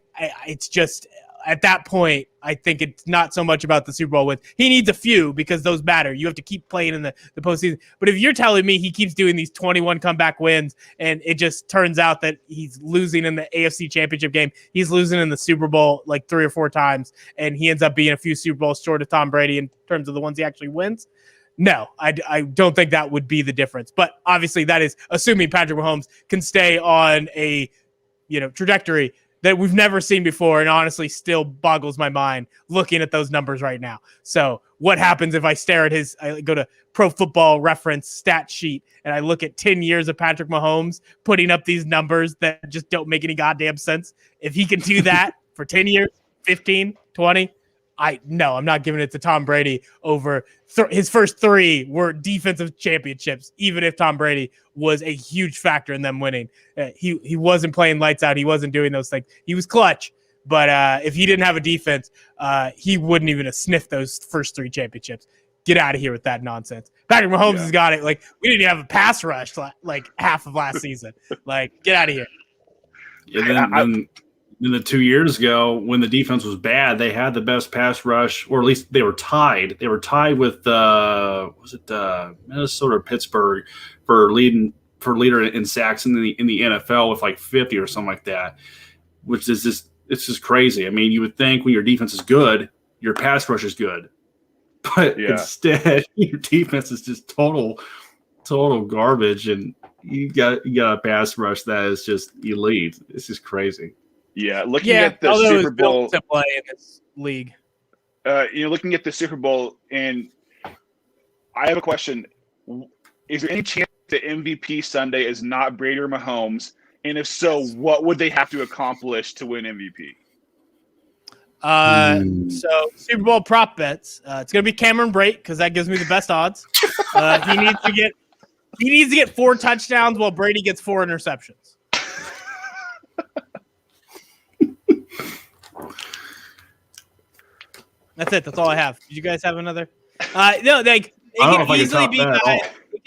A: it's just, at that point, I think it's not so much about the Super Bowl wins. He needs a few because those matter. You have to keep playing in the postseason. But if you're telling me he keeps doing these 21 comeback wins and it just turns out that he's losing in the AFC Championship game, he's losing in the Super Bowl like 3 or 4 times, and he ends up being a few Super Bowls short of Tom Brady in terms of the ones he actually wins, no, I don't think that would be the difference. But obviously that is assuming Patrick Mahomes can stay on a trajectory that we've never seen before, and honestly still boggles my mind looking at those numbers right now. So what happens if I go to Pro Football Reference stat sheet and I look at 10 years of Patrick Mahomes putting up these numbers that just don't make any goddamn sense? If he can do that for 10 years, 15, 20, I'm not giving it to Tom Brady over his first 3 were defensive championships, even if Tom Brady was a huge factor in them winning. He wasn't playing lights out. He wasn't doing those things. He was clutch, but if he didn't have a defense, he wouldn't even have sniffed those first 3 championships. Get out of here with that nonsense. Patrick Mahomes has got it. Like, we didn't even have a pass rush like half of last season. Like, get out of here.
C: Yeah, then the 2 years ago, when the defense was bad, they had the best pass rush, or at least they were tied. They were tied with Minnesota or Pittsburgh for leader in sacks in the NFL with like 50 or something like that, which is just crazy. I mean, you would think when your defense is good, your pass rush is good, but instead your defense is just total garbage, and you got a pass rush that is just elite. It's just crazy.
B: Yeah, looking at the Super Bowl
A: to play in this league.
B: Looking at the Super Bowl, and I have a question: is there any chance that MVP Sunday is not Brady or Mahomes? And if so, what would they have to accomplish to win MVP?
A: So Super Bowl prop bets. It's gonna be Cameron Brate because that gives me the best odds. He needs to get 4 touchdowns while Brady gets 4 interceptions. That's it. That's all I have. Did you guys have another? No, it can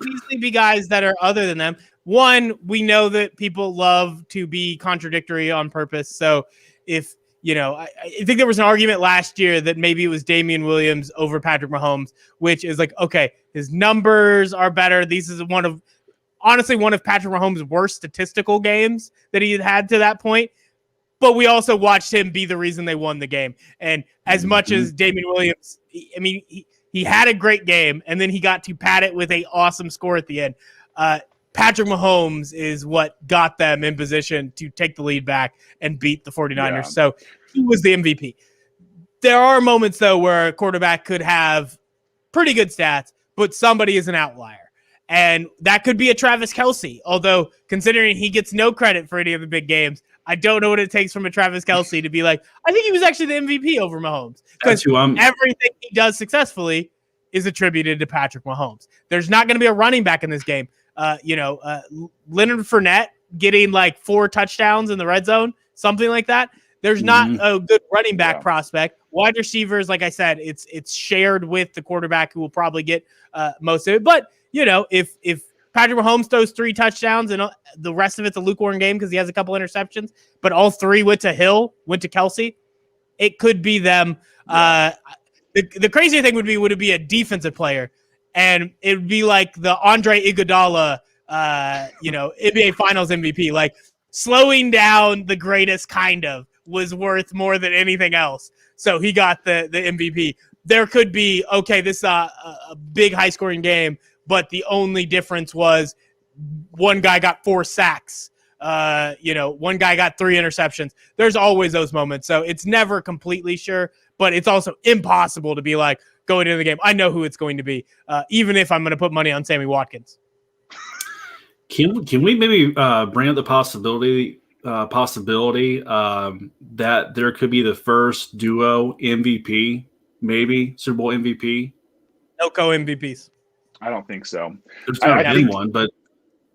A: easily be guys that are other than them. One, we know that people love to be contradictory on purpose. So if, I think there was an argument last year that maybe it was Damian Williams over Patrick Mahomes, which is like, okay, his numbers are better. This is one of Patrick Mahomes' worst statistical games that he had to that point. But we also watched him be the reason they won the game. And as much as Damian Williams, he had a great game, and then he got to pad it with an awesome score at the end. Patrick Mahomes is what got them in position to take the lead back and beat the 49ers. Yeah. So he was the MVP. There are moments, though, where a quarterback could have pretty good stats, but somebody is an outlier. And that could be a Travis Kelce, although considering he gets no credit for any of the big games, I don't know what it takes from a Travis Kelce to be like, I think he was actually the MVP over Mahomes. Because everything he does successfully is attributed to Patrick Mahomes. There's not going to be a running back in this game. Leonard Fournette getting like 4 touchdowns in the red zone, something like that. There's not a good running back prospect. Wide receivers, like I said, it's shared with the quarterback who will probably get most of it. But, if Patrick Mahomes throws 3 touchdowns and the rest of it's a lukewarm game because he has a couple interceptions, but all 3 went to Kelce, it could be them. the crazier thing would it be a defensive player, and it would be like the Andre Iguodala, NBA Finals MVP, like slowing down the greatest kind of was worth more than anything else. So he got the MVP. There could be, okay, this is a big high scoring game, but the only difference was one guy got 4 sacks. One guy got 3 interceptions. There's always those moments. So it's never completely sure, but it's also impossible to be like going into the game, I know who it's going to be, even if I'm going to put money on Sammy Watkins.
C: Can we maybe bring up the possibility that there could be the first duo MVP, maybe Super Bowl MVP?
A: No co-MVPs.
B: I don't think so.
C: There's never been one, but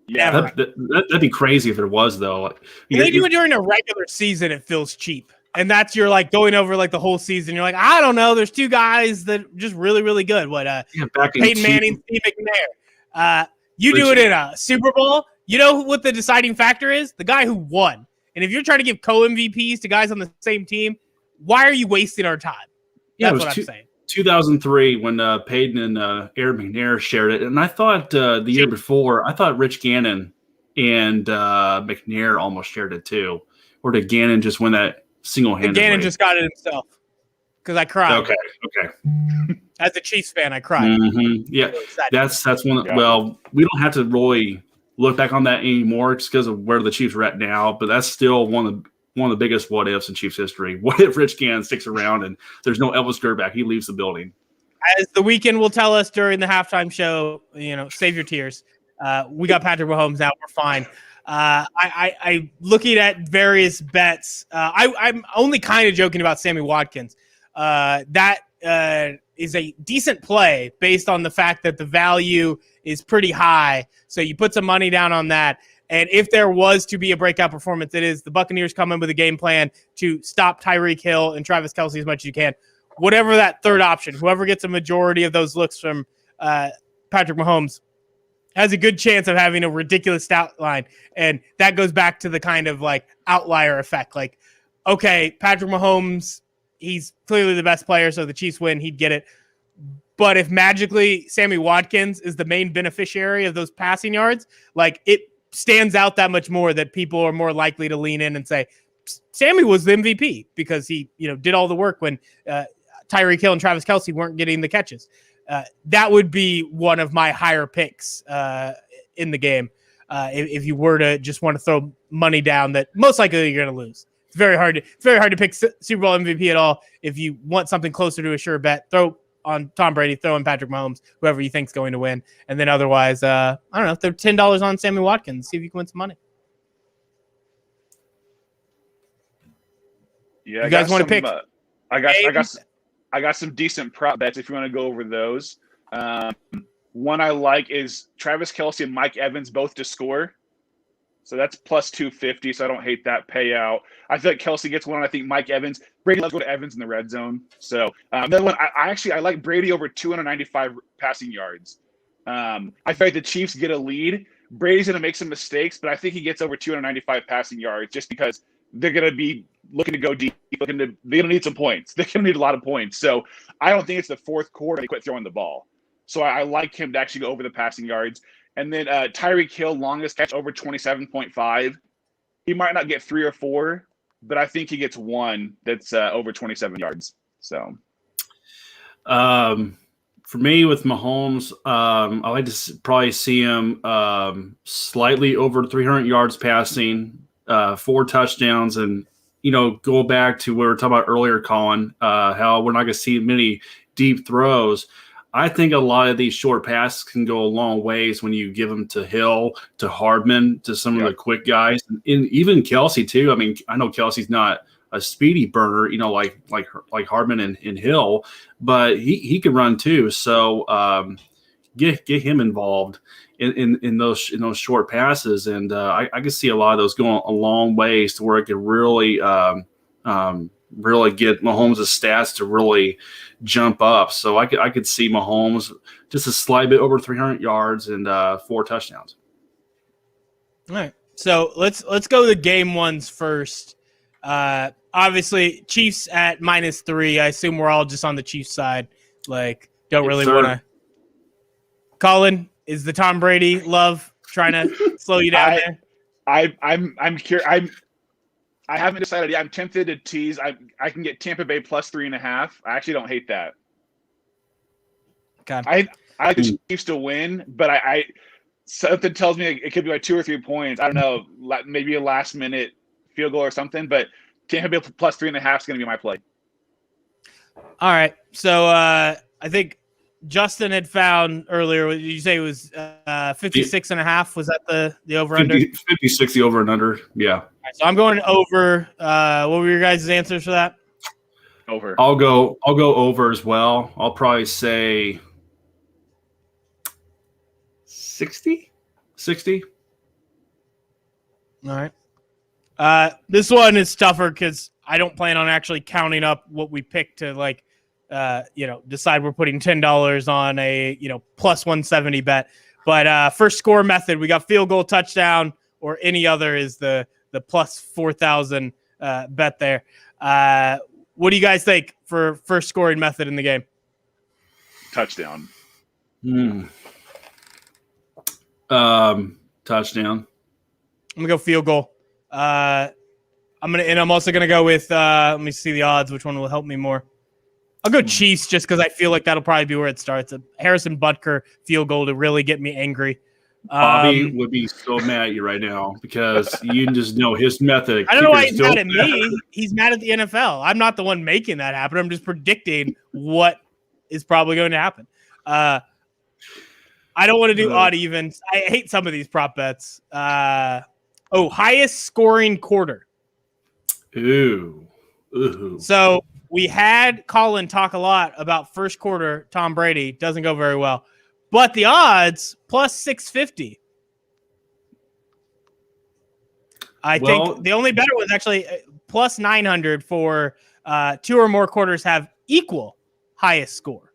B: yeah,
C: that'd be crazy if there was, though.
A: When they do it during a regular season, it feels cheap. And that's you're like going over like the whole season. You're like, I don't know. There's 2 guys that are just really, really good. Peyton Manning, Steve McNair. You do it in a Super Bowl. You know what the deciding factor is? The guy who won. And if you're trying to give co-MVPs to guys on the same team, why are you wasting our time? That's what I'm saying.
C: 2003 when Peyton and Aaron McNair shared it. And I thought the year before, I thought Rich Gannon and McNair almost shared it too. Or did Gannon just win that single-handedly?
A: Gannon just got it himself because I cried.
C: Okay.
A: As a Chiefs fan, I cried.
C: Mm-hmm. Yeah, that's one. Well, we don't have to really look back on that anymore because of where the Chiefs are at now. But that's still one of the biggest what ifs in Chiefs history. What if Rich Gannon sticks around and there's no Elvis Grbac? He leaves the building.
A: As the weekend will tell us during the halftime show, save your tears. We got Patrick Mahomes now. We're fine. I looking at various bets. I'm only kind of joking about Sammy Watkins. That is a decent play based on the fact that the value is pretty high. So you put some money down on that. And if there was to be a breakout performance, it is the Buccaneers come in with a game plan to stop Tyreek Hill and Travis Kelce as much as you can. Whatever that third option, whoever gets a majority of those looks from Patrick Mahomes has a good chance of having a ridiculous stat line. And that goes back to the kind of like outlier effect. Like, okay, Patrick Mahomes, he's clearly the best player, so the Chiefs win, he'd get it. But if magically Sammy Watkins is the main beneficiary of those passing yards, like it stands out that much more that people are more likely to lean in and say, Sammy was the MVP because he, did all the work when Tyreek Hill and Travis Kelce weren't getting the catches. That would be one of my higher picks in the game. If you were to just want to throw money down that most likely you're going to lose. It's very hard to pick Super Bowl MVP at all. If you want something closer to a sure bet, throw on Tom Brady, throw in Patrick Mahomes, whoever you think's going to win. And then otherwise, I don't know, throw $10 on Sammy Watkins, see if you can win some money.
B: Yeah,
A: you guys want to pick?
B: I got some decent prop bets if you want to go over those. One I like is Travis Kelce and Mike Evans both to score. So that's plus 250, so I don't hate that payout. I feel like Kelce gets one. I think Mike Evans. Brady loves to go to Evans in the red zone. So another one, I like Brady over 295 passing yards. I feel like the Chiefs get a lead. Brady's going to make some mistakes, but I think he gets over 295 passing yards just because they're going to be looking to go deep. They're going to need some points. They're going to need a lot of points. So I don't think it's the fourth quarter they quit throwing the ball. So I like him to actually go over the passing yards. And then Tyreek Hill, longest catch over 27.5. He might not get 3 or 4, but I think he gets one that's over 27 yards. So,
C: for me with Mahomes, I like to probably see him slightly over 300 yards passing, 4 touchdowns, and go back to what we were talking about earlier, Colin, how we're not going to see many deep throws. I think a lot of these short passes can go a long ways when you give them to Hill, to Hardman, to some of the quick guys, and even Kelce too. I mean, I know Kelce's not a speedy burner, like Hardman and Hill, but he can run too. So get him involved in those short passes, and I can see a lot of those going a long ways to where it can really really get Mahomes' stats to really jump up. So I could see Mahomes just a slight bit over 300 yards and 4 touchdowns. All
A: right. So let's go to game ones first. obviously, Chiefs at -3. I assume we're all just on the Chiefs side. Like, don't really
C: sir.
A: want to. Colin, is the Tom Brady love trying to slow you down there?
B: I'm curious. I haven't decided yet. I'm tempted to tease. I can get Tampa Bay +3.5. I actually don't hate that.
A: Okay.
B: I like the Chiefs to win, but I something tells me it could be like 2 or 3 points. I don't know, maybe a last minute field goal or something. But Tampa Bay +3.5 is going to be my play.
A: All right. So I think Justin had found earlier. Did you say it was 56.5? Was that the over under?
C: 56 the over and under. Yeah.
A: All right, so I'm going over. What were your guys' answers for that?
B: Over.
C: I'll go over as well. I'll probably say 60.
A: All right. This one is tougher because I don't plan on actually counting up what we picked to decide we're putting $10 on a plus 170 bet. But first score method, we got field goal, touchdown, or any other is the plus 4,000 bet there. What do you guys think for first scoring method in the game?
B: Touchdown.
C: Touchdown.
A: I'm gonna go field goal. I'm also gonna go with. Let me see the odds. Which one will help me more? I'll go Chiefs just because I feel like that'll probably be where it starts. A Harrison Butker field goal to really get me angry.
C: Bobby would be so mad at you right now because you just know his method.
A: I don't know why he's mad at me. He's mad at the NFL. I'm not the one making that happen. I'm just predicting what is probably going to happen. I don't want to do odd evens. I hate some of these prop bets. Highest scoring quarter.
C: Ooh.
A: So we had Colin talk a lot about first quarter Tom Brady. Doesn't go very well. But the odds, plus 650. I think the only better one's actually plus 900 for 2 or more quarters have equal highest score.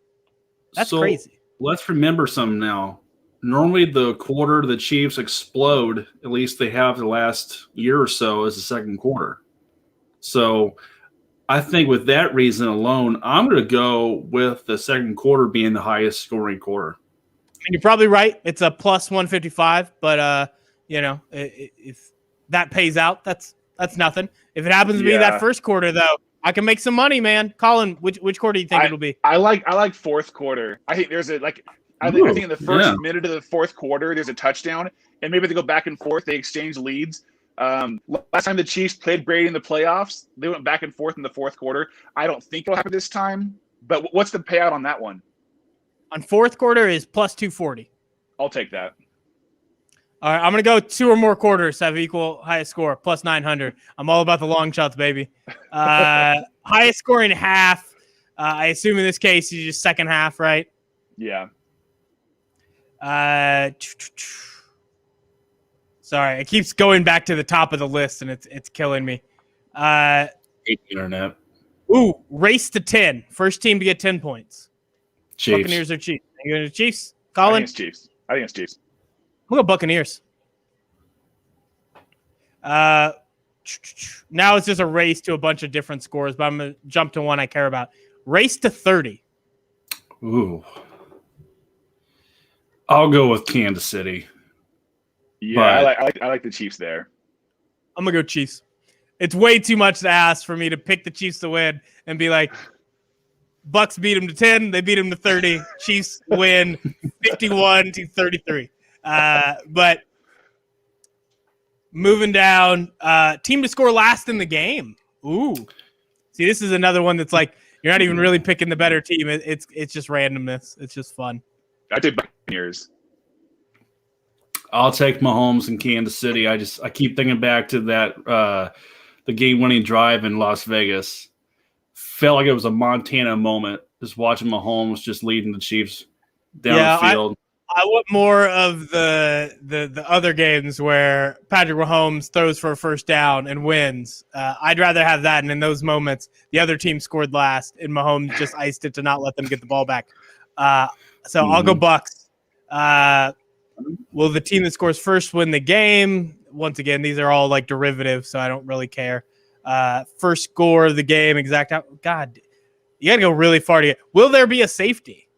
A: That's crazy.
C: Let's remember something now. Normally the quarter the Chiefs explode, at least they have the last year or so, is the second quarter. So I think with that reason alone, I'm going to go with the second quarter being the highest scoring quarter.
A: And you're probably right. It's a plus 155, but if that pays out, that's nothing. If it happens to be that first quarter, though, I can make some money, man. Colin, which quarter do you think it'll be?
B: I like fourth quarter. I think there's I think in the first minute of the fourth quarter, there's a touchdown, and maybe they go back and forth. They exchange leads. Last time the Chiefs played Brady in the playoffs, they went back and forth in the fourth quarter. I don't think it'll happen this time, but what's the payout on that one?
A: On fourth quarter is plus 240.
B: I'll take that.
A: All right, I'm going to go 2 or more quarters have equal highest score, plus 900. I'm all about the long shots, baby. Highest scoring half, I assume in this case, is just second half, right?
B: Yeah.
A: Sorry, it keeps going back to the top of the list, and it's killing me.
C: Internet.
A: Race to 10. First team to get 10 points.
C: Chiefs.
A: Buccaneers or Chiefs? Are you going to Chiefs? Colin?
B: I think it's Chiefs.
A: We'll go Buccaneers. Now it's just a race to a bunch of different scores, but I'm going to jump to one I care about. Race to 30.
C: Ooh. I'll go with Kansas City.
B: Yeah, I like the Chiefs there.
A: I'm going to go Chiefs. It's way too much to ask for me to pick the Chiefs to win and be like, Bucks beat them to 10. They beat them to 30. Chiefs win 51-33. But moving down, team to score last in the game. Ooh. See, this is another one that's like you're not even really picking the better team. It's just randomness. It's just fun.
B: I did Buccaneers.
C: I'll take Mahomes in Kansas City. I keep thinking back to that the game-winning drive in Las Vegas. Felt like it was a Montana moment, just watching Mahomes just leading the Chiefs down the field.
A: I want more of the other games where Patrick Mahomes throws for a first down and wins. I'd rather have that, and in those moments, the other team scored last, and Mahomes just iced it to not let them get the ball back. So I'll go Bucks. Will the team that scores first win the game? Once again, these are all like derivatives, so I don't really care. first score of the game, exact out. God, you got to go really far to get. Will there be a safety?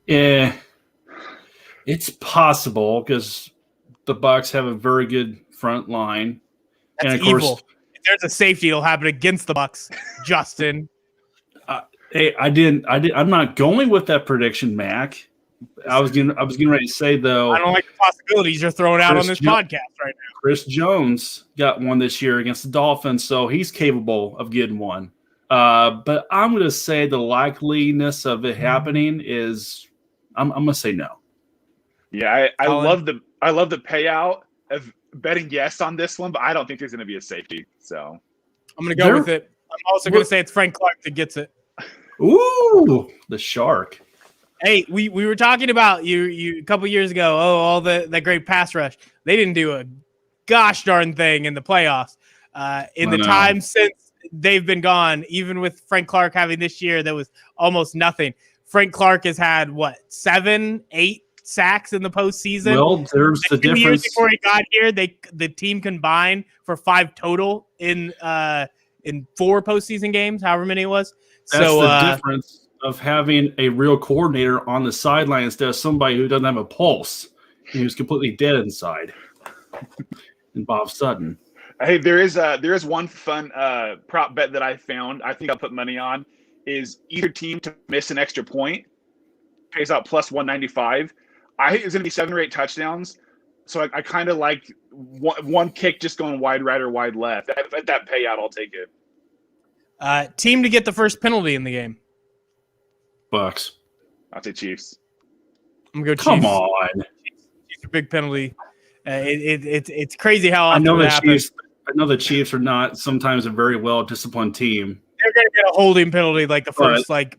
C: Yeah, it's possible because the Bucs have a very good front line.
A: That's
C: and of
A: evil.
C: course,
A: If there's a safety, it'll happen against the Bucs. Justin.
C: hey, I'm not going with that prediction, Mac. I was getting ready to say though.
A: I don't like the possibilities you're throwing out on this podcast right now.
C: Chris Jones got one this year against the Dolphins, so he's capable of getting one. But I'm going to say the likeliness of it happening is, I'm going to say no.
B: Yeah, I love the payout of betting yes on this one, but I don't think there's going to be a safety. So
A: I'm going to go with it. I'm also going to say it's Frank Clark that gets it.
C: Ooh, the shark.
A: Hey, we were talking about you a couple years ago. Oh, all that great pass rush. They didn't do a gosh darn thing in the playoffs. In the time since they've been gone, even with Frank Clark having this year, that was almost nothing. Frank Clark has had 7, 8 sacks in the postseason.
C: Well, there's the difference.
A: Years before he got here, the team combined for 5 total in 4 postseason games, however many it was.
C: That's the difference of having a real coordinator on the sideline instead of somebody who doesn't have a pulse and who's completely dead inside. And Bob Sutton.
B: Hey, there is one fun prop bet that I found. I think I'll put money on is either team to miss an extra point pays out plus 195. I think it's going to be 7 or 8 touchdowns. So I kind of like one kick just going wide right or wide left. At that payout, I'll take it.
A: Team to get the first penalty in the game.
C: Bucks.
B: I'll say Chiefs.
A: I'm going to go
C: Come
A: Chiefs.
C: on.
A: Chiefs are big penalty. It's crazy how often
C: I know the
A: happens.
C: Chiefs are not sometimes a very well disciplined team.
A: They're going to get a holding penalty like the first drive.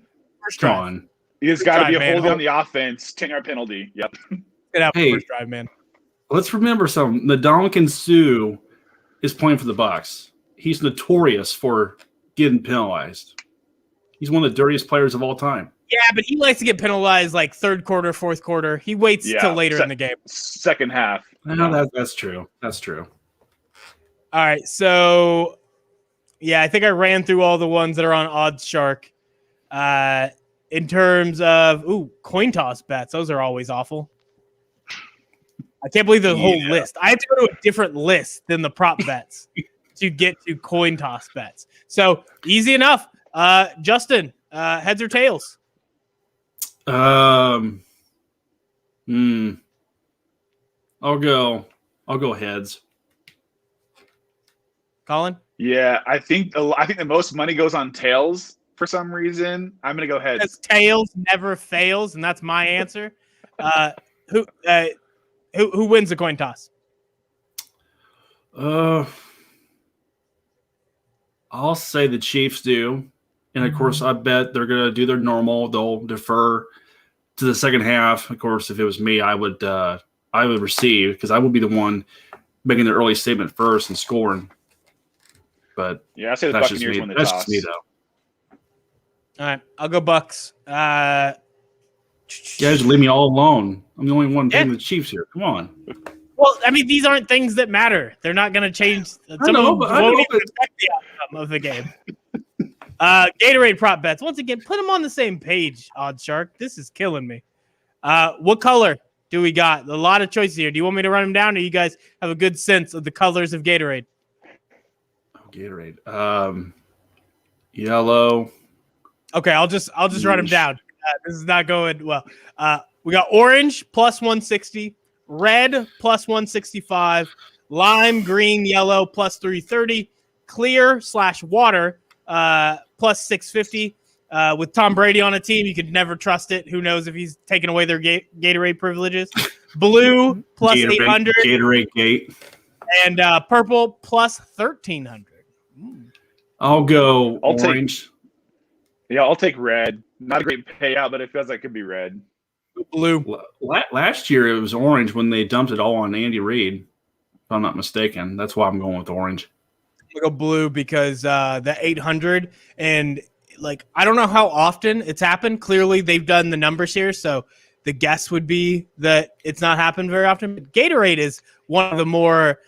C: On.
B: It's got to be a holding on the offense, 10-yard penalty. Yep.
A: First drive, man.
C: Let's remember something. Ndamukong Suh is playing for the Bucs. He's notorious for getting penalized. He's one of the dirtiest players of all time.
A: Yeah, but he likes to get penalized like third quarter, fourth quarter. He waits till later in the game.
B: Second half.
C: No, that's true. That's true.
A: All right, so I think I ran through all the ones that are on Odds Shark. In terms of coin toss bets, those are always awful. I can't believe the whole list. I have to go to a different list than the prop bets to get to coin toss bets. So easy enough. Justin, heads or tails?
C: I'll go heads.
A: Colin?
B: Yeah, I think the most money goes on tails for some reason. I'm gonna go heads.
A: Because tails never fails, and that's my answer. Who wins the coin toss?
C: I'll say the Chiefs do. And, of course, I bet they're going to do their normal. They'll defer to the second half. Of course, if it was me, I would receive because I would be the one making the early statement first and scoring. But
B: yeah, I say the
C: that's
B: Buccaneers win the
C: toss.
B: toss.
C: That's just me, though.
A: All right, I'll go Bucks.
C: You guys leave me all alone. I'm the only one taking the Chiefs here. Come on.
A: Well, I mean, these aren't things that matter. They're not going to change. Someone won't even affect the outcome of the game. Gatorade prop bets. Once again, put them on the same page, Odds Shark. This is killing me. What color do we got? A lot of choices here. Do you want me to run them down, or you guys have a good sense of the colors of Gatorade?
C: Oh, Gatorade. Yellow.
A: Okay, I'll just run them down. This is not going well. We got orange plus 160, red plus 165, lime, green, yellow plus 330, clear / water plus 650. With Tom Brady on a team, you could never trust it. Who knows if he's taking away their Gatorade privileges? Blue plus 800.
C: Gatorade Gate.
A: And purple plus 1,300.
C: I'll go orange.
B: I'll take red. Not a great payout, but it feels like it could be red.
A: Blue.
C: Last year it was orange when they dumped it all on Andy Reid, if I'm not mistaken. That's why I'm going with orange.
A: I'm going to go blue because the 800 and I don't know how often it's happened. Clearly they've done the numbers here, so the guess would be that it's not happened very often. But Gatorade is one of the more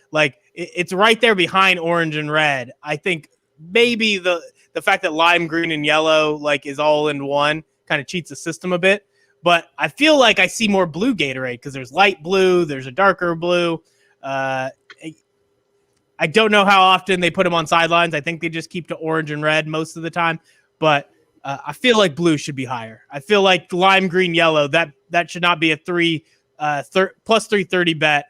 A: it's right there behind orange and red. I think maybe the fact that lime green and yellow like is all in one kind of cheats the system a bit. But I feel like I see more blue Gatorade because there's light blue, there's a darker blue. I don't know how often they put them on sidelines. I think they just keep to orange and red most of the time. But I feel like blue should be higher. I feel like lime green, yellow, that should not be a plus 330 bet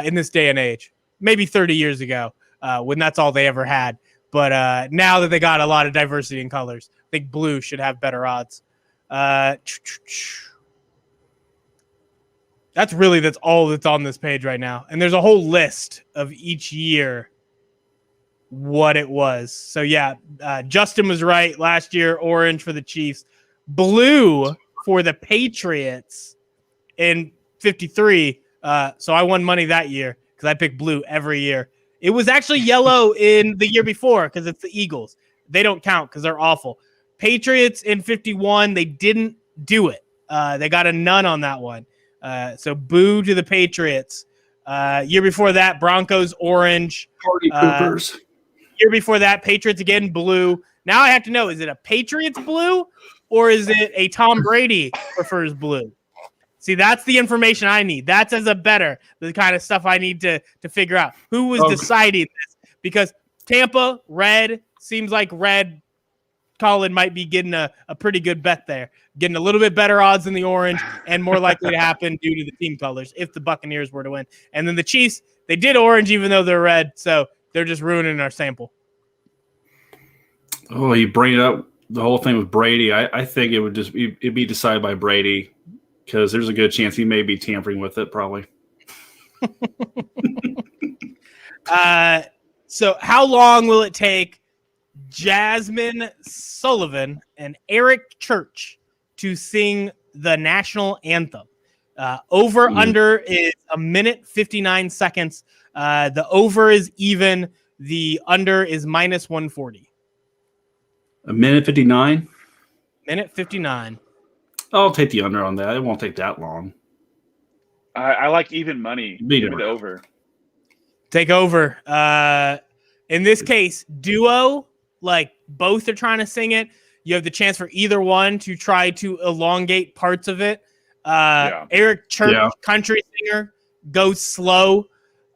A: in this day and age. Maybe 30 years ago when that's all they ever had. But now that they got a lot of diversity in colors, I think blue should have better odds. That's all that's on this page right now. And there's a whole list of each year what it was. So, yeah, Justin was right. Last year, orange for the Chiefs. Blue for the Patriots in 53. So I won money that year because I picked blue every year. It was actually yellow in the year before because it's the Eagles. They don't count because they're awful. Patriots in 51, they didn't do it. They got a none on that one. So boo to the Patriots. Year before that, Broncos orange.
C: Party poopers.
A: Year before that, Patriots again blue. Now I have to know, is it a Patriots blue or is it a Tom Brady prefers blue? See, that's the information I need. That's as a bettor, the kind of stuff I need to figure out. Who was deciding this? Because Tampa, red, seems like red. Colin might be getting a pretty good bet there. Getting a little bit better odds than the orange and more likely to happen due to the team colors if the Buccaneers were to win. And then the Chiefs, they did orange even though they're red, so they're just ruining our sample.
C: Oh, you bring it up, the whole thing with Brady. I think it would just it'd be decided by Brady because there's a good chance he may be tampering with it probably.
A: So how long will it take Jasmine Sullivan and Eric Church to sing the national anthem? Under is 1:59 seconds. The over is even. The under is minus 140.
C: 1:59?
A: 1:59.
C: I'll take the under on that. It won't take that long.
B: I like even money. Give me the over.
A: Take over. In this case, duo, like both are trying to sing it. You have the chance for either one to try to elongate parts of it. Eric Church, country singer, goes slow.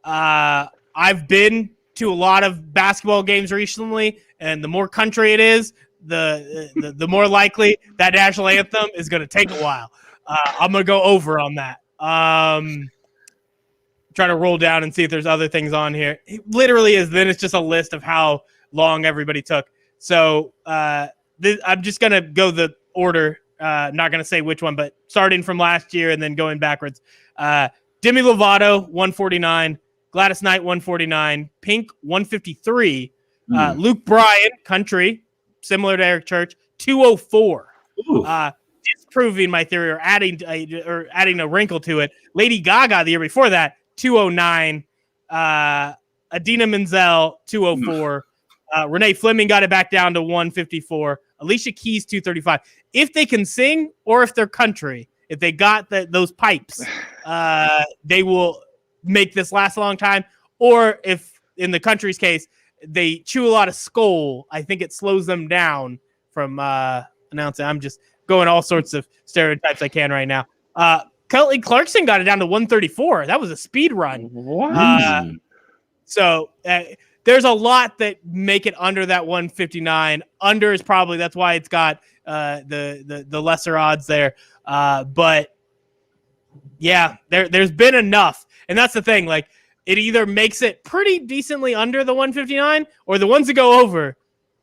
A: I've been to a lot of basketball games recently, and the more country it is, the more likely that national anthem is going to take a while. I'm going to go over on that. Try to roll down and see if there's other things on here. It literally is. Then it's just a list of how long everybody took. So I'm just going to go the order. Not going to say which one, but starting from last year and then going backwards. Demi Lovato, 149. Gladys Knight, 149. Pink, 153. Luke Bryan, country, similar to Eric Church, 204. Disproving my theory or adding a wrinkle to it. Lady Gaga, the year before that, 209. Adina Menzel, 204. Renee Fleming got it back down to 154. Alicia Keys, 235. If they can sing or if they're country, if they got those pipes, they will make this last a long time. Or if, in the country's case, they chew a lot of skull, I think it slows them down from announcing. I'm just going all sorts of stereotypes I can right now. Kelly Clarkson got it down to 134. That was a speed run.
B: What?
A: So there's a lot that make it under that 159. Under is probably, that's why it's got the lesser odds there. But yeah, there's been enough. And that's the thing. Like, it either makes it pretty decently under the 159 or the ones that go over,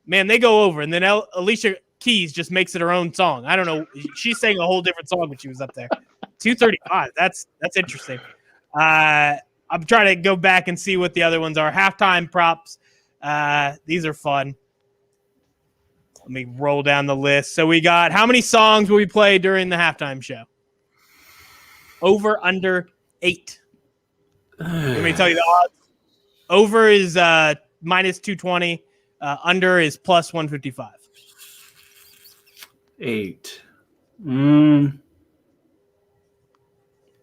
A: man, they go over. And then Alicia Keys just makes it her own song. I don't know. She sang a whole different song when she was up there. 235. That's interesting. I'm trying to go back and see what the other ones are. Halftime props. These are fun. Let me roll down the list. So we got, how many songs will we play during the halftime show? Over, under, 8. Let me tell you the odds. Over is minus 220. Under is plus 155.
C: 8.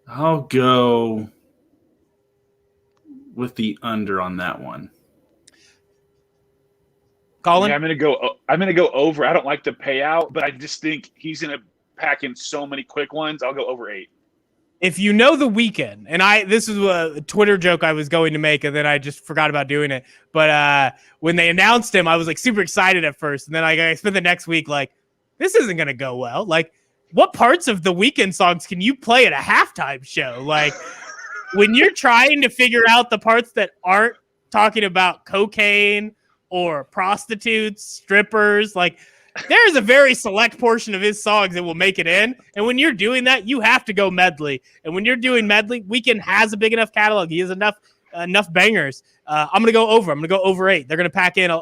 C: I'll go with the under on that one.
A: Colin?
B: Yeah, I'm gonna go over. I don't like the payout, but I just think he's gonna pack in so many quick ones. I'll go over 8.
A: If you know The Weeknd, and this is a Twitter joke I was going to make, and then I just forgot about doing it. But when they announced him, I was like super excited at first, and then I spent the next week like, this isn't gonna go well. Like, what parts of The Weeknd songs can you play at a halftime show? Like, when you're trying to figure out the parts that aren't talking about cocaine or prostitutes, strippers, like, there's a very select portion of his songs that will make it in. And when you're doing that, you have to go medley. And when you're doing medley, Weeknd has a big enough catalog. He has enough bangers. I'm going to go over. I'm going to go over 8. They're going to pack in a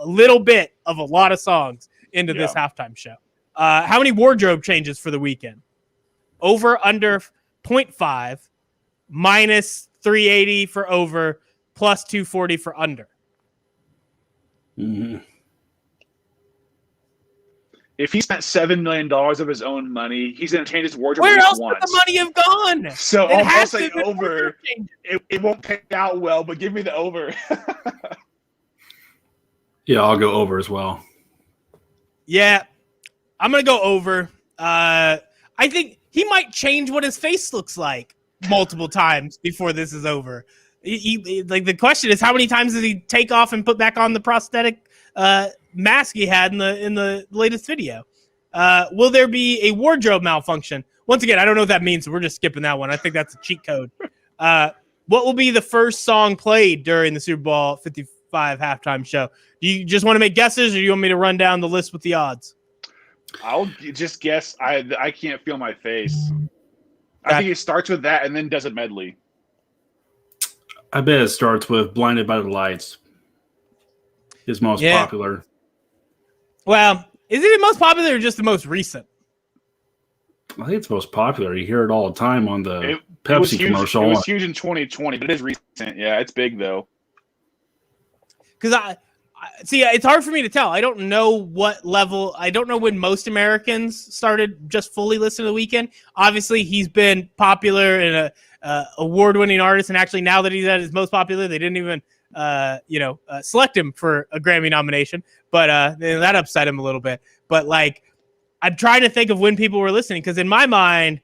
A: little bit of a lot of songs into this halftime show. How many wardrobe changes for The Weeknd? Over, under 0.5, minus 380 for over, plus 240 for under.
C: Mm-hmm.
B: If he spent $7 million of his own money, he's going to change his wardrobe.
A: Where else
B: once.
A: would the money have gone?
B: So I'll say over. It won't pay out well, but give me the over.
C: Yeah, I'll go over as well.
A: Yeah, I'm going to go over. I think he might change what his face looks like multiple times before this is over. He like, the question is, how many times does he take off and put back on the prosthetic mask he had in the latest video? Will there be a wardrobe malfunction? Once again, I don't know what that means, so we're just skipping that one. I think that's a cheat code. What will be the first song played during the Super Bowl 55 halftime show? Do you just want to make guesses, or do you want me to run down the list with the odds?
B: I'll just guess. I can't feel my face. I think it starts with that and then does a medley.
C: I bet it starts with Blinded by the Lights. His most popular.
A: Well, is it the most popular or just the most recent?
C: I think it's most popular. You hear it all the time on the Pepsi commercial.
B: It was huge in 2020, but it is recent. Yeah, it's big though.
A: Because I see, it's hard for me to tell. I don't know what level. I don't know when most Americans started just fully listening to The Weeknd. Obviously, he's been popular and a award-winning artist, and actually now that he's at his most popular, they didn't even select him for a Grammy nomination, but that upset him a little bit. But like, I'm trying to think of when people were listening, because in my mind,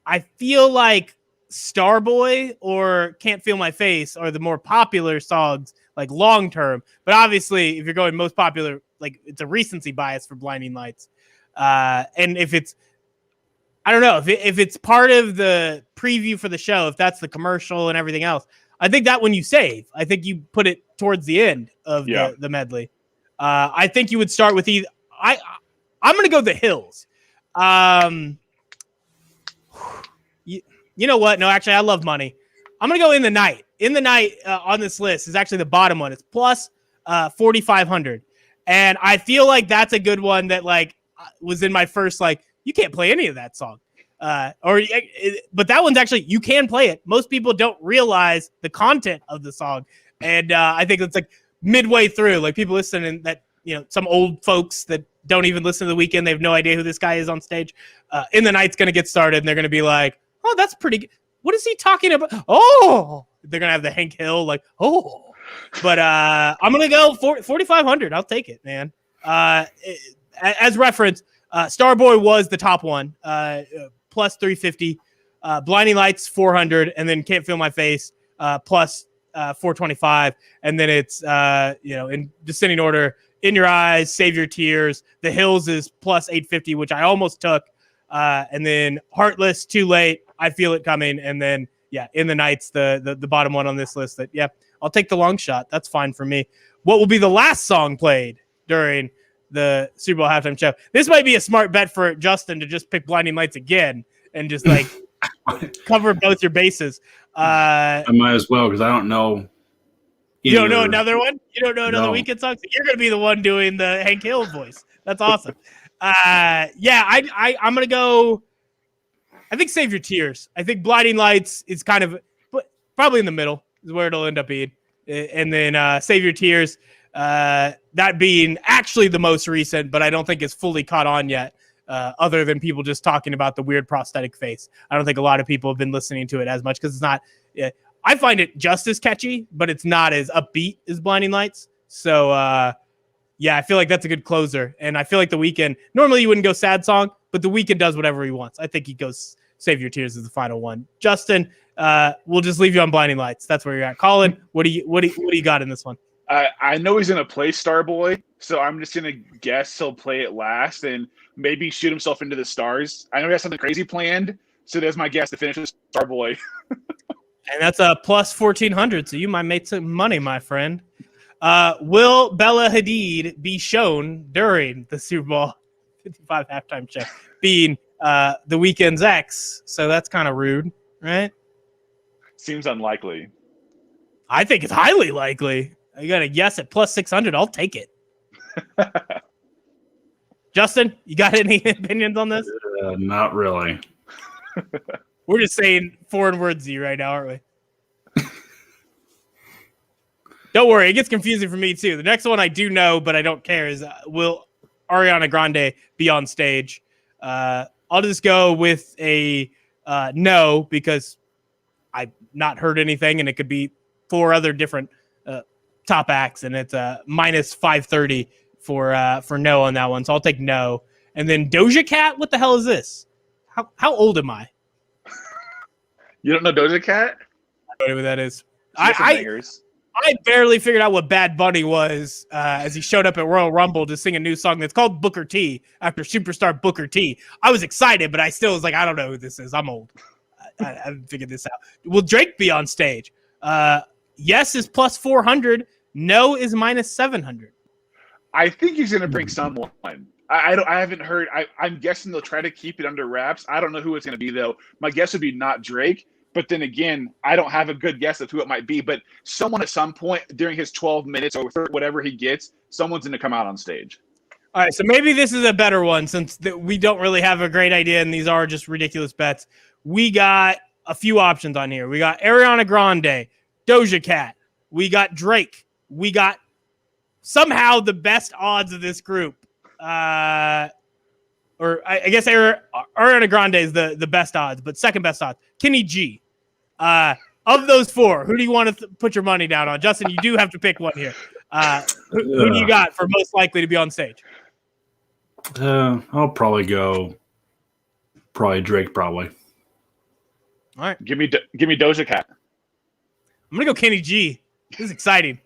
A: I feel like Starboy or Can't Feel My Face are the more popular songs, like long term. But obviously, if you're going most popular, like, it's a recency bias for Blinding Lights. And if it's, I don't know, if it's part of the preview for the show, if that's the commercial and everything else, I think that one you save. I think you put it towards the end of the medley. I think you would start with either. I'm going to go The Hills. You know what? No, actually, I love money. I'm going to go In the Night. In the Night on this list is actually the bottom one. It's plus 4,500. And I feel like that's a good one that like was in my first, like, you can't play any of that song. But that one's actually, you can play it. Most people don't realize the content of the song. And I think it's like midway through, like people listening that, some old folks that don't even listen to The Weeknd, they have no idea who this guy is on stage. In the Night's going to get started and they're going to be like, oh, that's pretty good. What is he talking about? Oh, they're going to have the Hank Hill, like, oh. But I'm going to go 4,500. I'll take it, man. As reference, Starboy was the top one, plus 350. Blinding Lights, 400. And then Can't Feel My Face, plus 425. And then it's, in descending order, In Your Eyes, Save Your Tears. The Hills is plus 850, which I almost took. And then Heartless, Too Late, I Feel It Coming. And then, In the Night's the bottom one on this list. That, I'll take the long shot. That's fine for me. What will be the last song played during the Super Bowl halftime show? This might be a smart bet for Justin to just pick Blinding Lights again and just like cover both your bases.
C: I might as well, because I don't know.
A: You don't know another one? You don't know another Weeknd song? So you're going to be the one doing the Hank Hill voice. That's awesome. I'm going to go, I think Save Your Tears. I think Blinding Lights is kind of probably in the middle is where it'll end up being. And then Save Your Tears, that being actually the most recent, but I don't think it's fully caught on yet, other than people just talking about the weird prosthetic face. I don't think a lot of people have been listening to it as much because it's not I find it just as catchy, but it's not as upbeat as Blinding Lights. So, yeah, I feel like that's a good closer. And I feel like The Weeknd, normally you wouldn't go sad song, but The Weeknd does whatever he wants. I think he goes Save Your Tears as the final one. Justin, we'll just leave you on Blinding Lights. That's where you're at. Colin, what do you got in this one?
B: I know he's going to play Starboy, so I'm just going to guess he'll play it last and maybe shoot himself into the stars. I know he has something crazy planned, so there's my guess to finish with Starboy.
A: And that's a plus 1,400, so you might make some money, my friend. Will Bella Hadid be shown during the Super Bowl 55 halftime show being The Weeknd's ex? So that's kind of rude, right?
B: Seems unlikely.
A: I think it's highly likely. You got a yes at plus 600. I'll take it. Justin, you got any opinions on this?
C: Not really.
A: We're just saying foreign words to you right now, aren't we? Don't worry, it gets confusing for me too. The next one I do know, but I don't care, is will Ariana Grande be on stage? I'll just go with a no, because I've not heard anything, and it could be 4 other different top acts, and it's minus 530 for no on that one. So I'll take no. And then Doja Cat, what the hell is this? How old am I?
B: You don't know Doja Cat?
A: I don't know who that is.
B: I
A: I barely figured out what Bad Bunny was as he showed up at Royal Rumble to sing a new song that's called Booker T after superstar Booker T. I was excited, but I still was like, I don't know who this is. I'm old. I haven't figured this out. Will Drake be on stage? Yes is plus 400. No is minus 700.
B: I think he's going to bring someone. I haven't heard. I'm guessing they'll try to keep it under wraps. I don't know who it's going to be, though. My guess would be not Drake. But then again, I don't have a good guess of who it might be. But someone at some point during his 12 minutes or whatever he gets, someone's going to come out on stage.
A: All right, so maybe this is a better one since we don't really have a great idea, and these are just ridiculous bets. We got a few options on here. We got Ariana Grande, Doja Cat. We got Drake. We got somehow the best odds of this group. Or I guess Ariana Grande is the best odds, but second best odds. Kenny G. Of those 4, who do you want to put your money down on? Justin, you do have to pick one here. Who do you got for most likely to be on stage?
C: I'll probably go Drake, probably.
A: All right.
B: Give me Doja Cat.
A: I'm going to go Kenny G. This is exciting.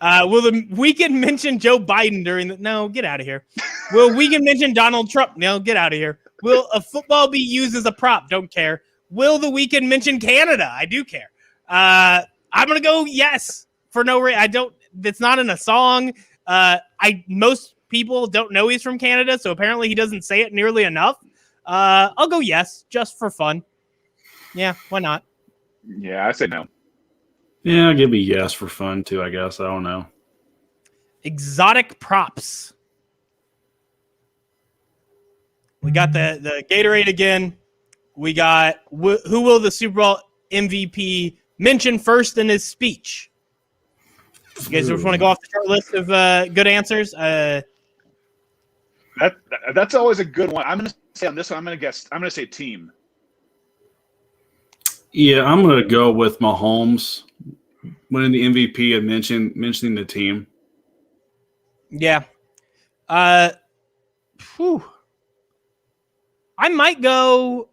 A: Will the Weeknd mention Joe Biden during the... No, get out of here. Will Weeknd mention Donald Trump? No, get out of here. Will a football be used as a prop? Don't care. Will the Weeknd mention Canada? I do care. I'm going to go yes for no reason. I don't... It's not in a song. Most people don't know he's from Canada, so apparently he doesn't say it nearly enough. I'll go yes, just for fun. Yeah, why not?
B: Yeah, I say no.
C: Yeah, I'll give me yes for fun, too, I guess. I don't know.
A: Exotic props. We got the Gatorade again. We got who will the Super Bowl MVP mention first in his speech? You guys just want to go off the short list of good answers?
B: That's always a good one. I'm going to say on this one, I'm going to say team.
C: Yeah, I'm going to go with Mahomes winning the MVP and mentioning the team.
A: Yeah. I might go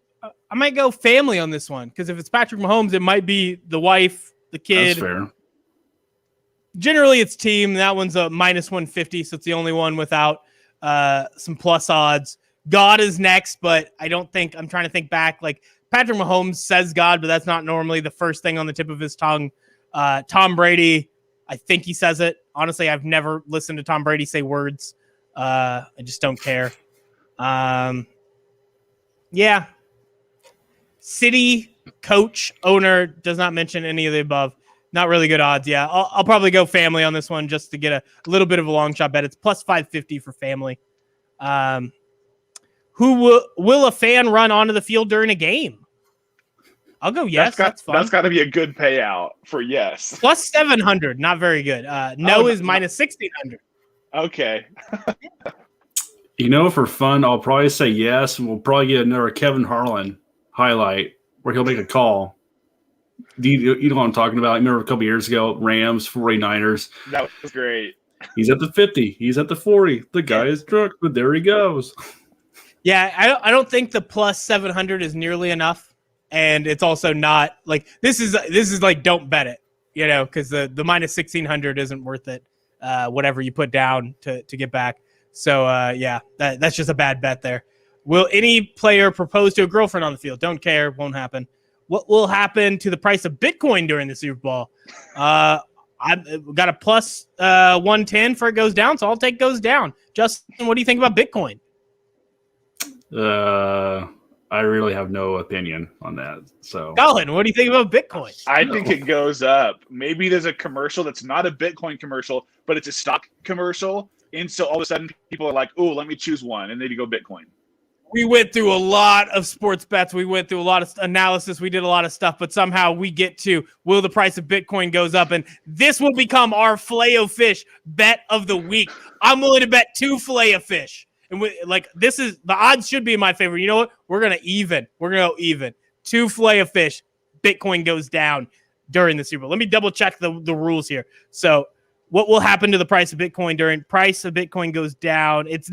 A: family on this one because if it's Patrick Mahomes, it might be the wife, the kid.
C: That's fair.
A: Generally, it's team. That one's a minus 150, so it's the only one without some plus odds. God is next, but I don't think – I'm trying to think back. Like, Patrick Mahomes says God, but that's not normally the first thing on the tip of his tongue. Tom Brady, I think he says it. Honestly, I've never listened to Tom Brady say words. I just don't care. Yeah. City, coach, owner, does not mention any of the above. Not really good odds. Yeah, I'll probably go family on this one just to get a little bit of a long shot bet. It's plus 550 for family. Who will a fan run onto the field during a game? I'll go yes. That's fun.
B: That's got to be a good payout for yes.
A: Plus 700, not very good. No is minus 1,600.
B: Okay.
C: For fun, I'll probably say yes, and we'll probably get another Kevin Harlan highlight where he'll make a call. You know what I'm talking about? I remember a couple years ago, Rams, 49ers.
B: That was great.
C: He's at the 50. He's at the 40. The guy is drunk, but there he goes.
A: Yeah, I don't think the plus 700 is nearly enough, and it's also not like this is like don't bet it, because the minus 1600 isn't worth it. Whatever you put down to get back. So that's just a bad bet there. Will any player propose to a girlfriend on the field? Don't care, won't happen. What will happen to the price of Bitcoin during the Super Bowl? I've got a plus 110 for it goes down, so I'll take goes down. Justin, what do you think about Bitcoin?
C: I really have no opinion on that. So,
A: Colin, what do you think about Bitcoin?
B: I think it goes up. Maybe there's a commercial that's not a Bitcoin commercial, but it's a stock commercial. And so all of a sudden people are like, oh, let me choose one. And then you go Bitcoin.
A: We went through a lot of sports bets. We went through a lot of analysis. We did a lot of stuff, but somehow we get to will the price of Bitcoin goes up, and this will become our Filet-O-Fish bet of the week. I'm willing to bet 2 Filet-O-Fish, and this is the odds should be in my favor. You know what? We're gonna go even. 2 Filet-O-Fish. Bitcoin goes down during the Super Bowl. Let me double check the rules here. So, what will happen to the price of Bitcoin during price of Bitcoin goes down? It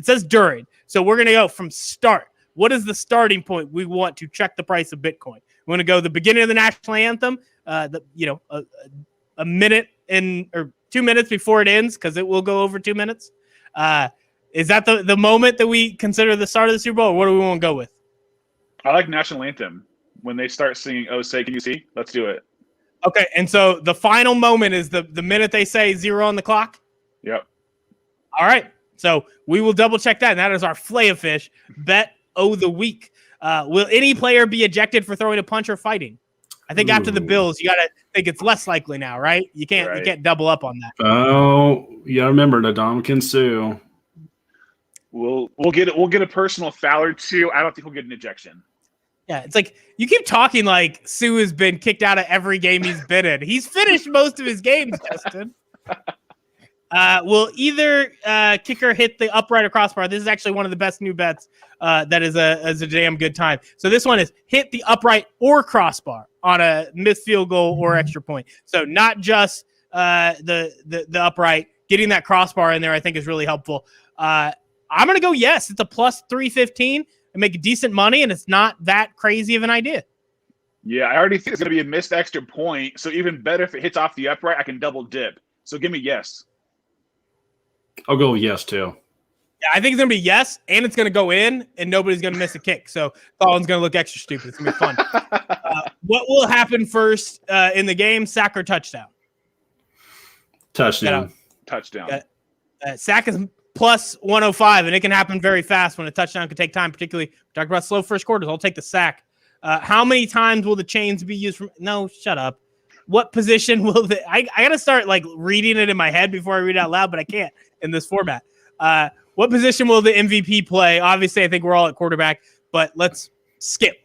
A: says during. So we're going to go from start. What is the starting point we want to check the price of Bitcoin? We want to go the beginning of the national anthem, a minute or 2 minutes before it ends, because it will go over 2 minutes. Is that the moment that we consider the start of the Super Bowl, or what do we want to go with?
B: I like national anthem. When they start singing, oh, say, can you see? Let's do it.
A: Okay, and so the final moment is the minute they say 0 on the clock?
B: Yep.
A: All right, so we will double check that, and that is our Filet-O-Fish bet of the week. Will any player be ejected for throwing a punch or fighting? I think after the Bills, you got to think it's less likely now, right? You can't double up on that.
C: Oh, yeah, remember the Dominican Sue.
B: We'll get a personal foul or two. I don't think we'll get an ejection.
A: Yeah, it's like you keep talking like Sue has been kicked out of every game he's been in. He's finished most of his games, Justin. Will either kicker hit the upright or crossbar? This is actually one of the best new bets. That is a damn good time. So this one is hit the upright or crossbar on a missed field goal or extra point. So not just the upright. Getting that crossbar in there, I think, is really helpful. I'm going to go yes. It's a plus 315 and make decent money, and it's not that crazy of an idea.
B: Yeah, I already think it's going to be a missed extra point. So even better if it hits off the upright, I can double dip. So give me yes.
C: I'll go yes, too.
A: Yeah, I think it's going to be yes, and it's going to go in, and nobody's going to miss a kick. So Colin's going to look extra stupid. It's going to be fun. What will happen first in the game, sack or touchdown?
C: Touchdown.
B: Touchdown.
A: Sack is plus 105, and it can happen very fast when a touchdown can take time, particularly we talked about slow first quarters. I'll take the sack. How many times will the chains be used? No, shut up. What position will I got to start like reading it in my head before I read it out loud, but I can't in this format. What position will the MVP play? Obviously, I think we're all at quarterback, but let's skip.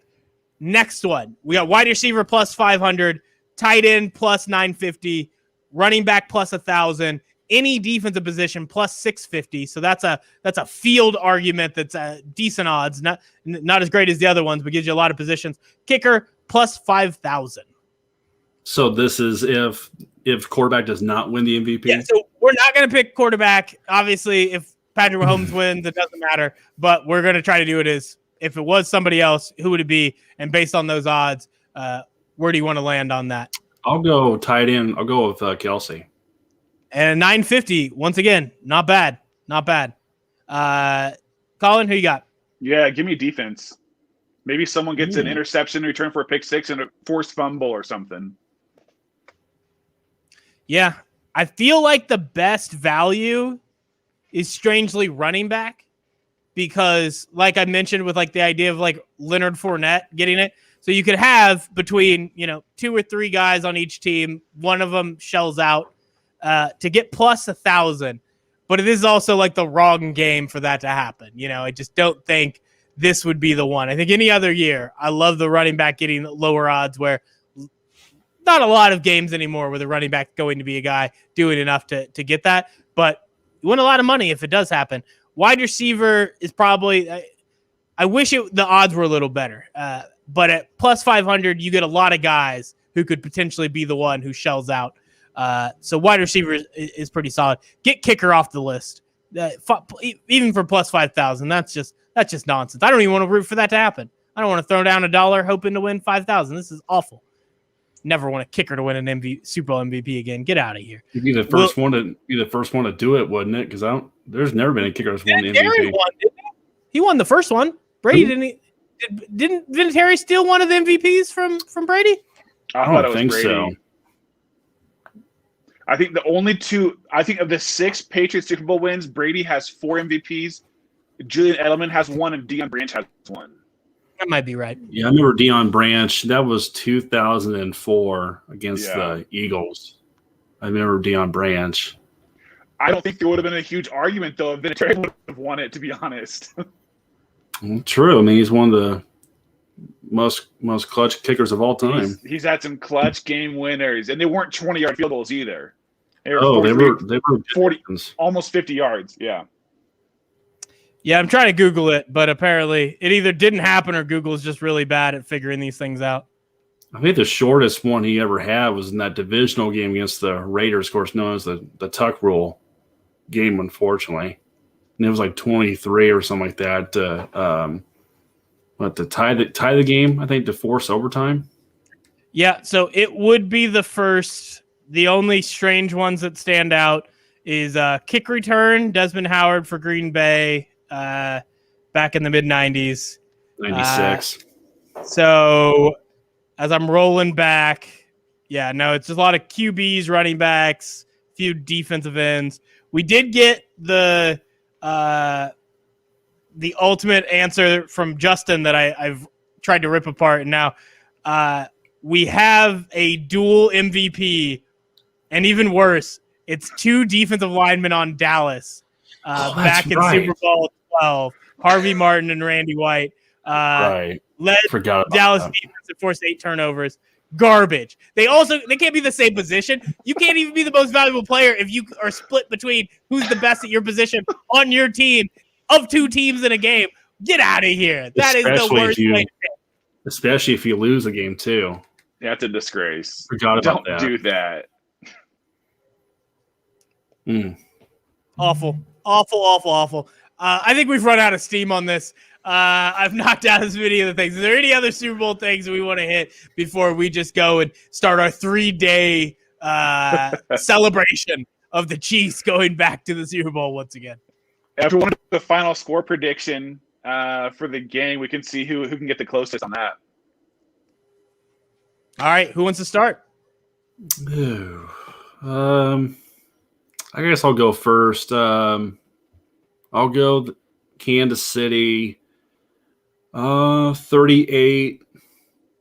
A: Next one. We got wide receiver plus 500, tight end plus 950, running back plus 1,000, any defensive position plus 650. So that's a field argument that's decent odds, not as great as the other ones, but gives you a lot of positions. Kicker plus 5,000.
C: So this is if quarterback does not win the MVP?
A: Yeah, so we're not going to pick quarterback. Obviously, if Patrick Mahomes wins, it doesn't matter. But we're going to try to do it as if it was somebody else, who would it be? And based on those odds, where do you want to land on that?
C: I'll go tight end. I'll go with Kelsey.
A: And 950, once again, not bad. Not bad. Colin, who you got?
B: Yeah, give me defense. Maybe someone gets an interception in return for a pick six and a forced fumble or something.
A: Yeah, I feel like the best value is strangely running back because, like I mentioned, with like the idea of like Leonard Fournette getting it, so you could have between 2 or 3 guys on each team, one of them shells out to get plus 1,000, but it is also like the wrong game for that to happen. I just don't think this would be the one. I think any other year, I love the running back getting lower odds where. Not a lot of games anymore where the running back going to be a guy doing enough to get that, but you win a lot of money if it does happen. Wide receiver is probably, I wish the odds were a little better, but at plus 500, you get a lot of guys who could potentially be the one who shells out. So wide receiver is pretty solid. Get kicker off the list, even for plus 5,000. That's just nonsense. I don't even want to root for that to happen. I don't want to throw down $1 hoping to win 5,000. This is awful. Never want a kicker to win an Super Bowl MVP again. Get out of here.
C: You'd be the first one to do it, wouldn't it? Because there's never been a kicker that's won the MVP.
A: He won the first one. Brady didn't. Didn't Vinatieri steal one of the MVPs from Brady?
C: I don't think so.
B: I think the only two. I think of the 6 Patriots Super Bowl wins, Brady has 4 MVPs. Julian Edelman has 1, and Deion Branch has 1.
A: That might be right.
C: Yeah, I remember Deion Branch. That was 2004 against the Eagles. I remember Deion Branch.
B: I don't think there would have been a huge argument, though, if Vinatieri would have won it, to be honest.
C: True. I mean, he's one of the most clutch kickers of all time.
B: He's had some clutch game winners, and they weren't 20-yard field goals either.
C: They were
B: 40, almost 50 yards. Yeah.
A: Yeah, I'm trying to Google it, but apparently it either didn't happen or Google's just really bad at figuring these things out.
C: I think the shortest one he ever had was in that divisional game against the Raiders, of course, known as the Tuck Rule game, unfortunately. And it was like 23 or something like that to tie the game, I think, to force overtime. Yeah,
A: so it would be the first. The only strange ones that stand out is kick return, Desmond Howard for Green Bay back in the mid-90s.
C: 96.
A: So as I'm rolling back, it's just a lot of QBs, running backs, few defensive ends. We did get the ultimate answer from Justin that I've tried to rip apart. And now we have a dual MVP, and even worse, it's 2 defensive linemen on Dallas back in Super Bowl 12, Harvey Martin and Randy White. Led Dallas defense to force 8 turnovers. Garbage. They can't be the same position. You can't even be the most valuable player if you are split between who's the best at your position on your team of 2 teams in a game. Get out of here. That is the worst way to do.
C: Especially if you lose a game too.
B: That's a disgrace.
C: Forgot about that.
B: Don't do that.
A: Awful. I think we've run out of steam on this. I've knocked out as many of the things. Is there any other Super Bowl things we want to hit before we just go and start our 3-day celebration of the Chiefs going back to the Super Bowl once again?
B: After one of the final score prediction for the game, we can see who can get the closest on that.
A: All right, who wants to start?
C: I guess I'll go first. I'll go Kansas City, 38,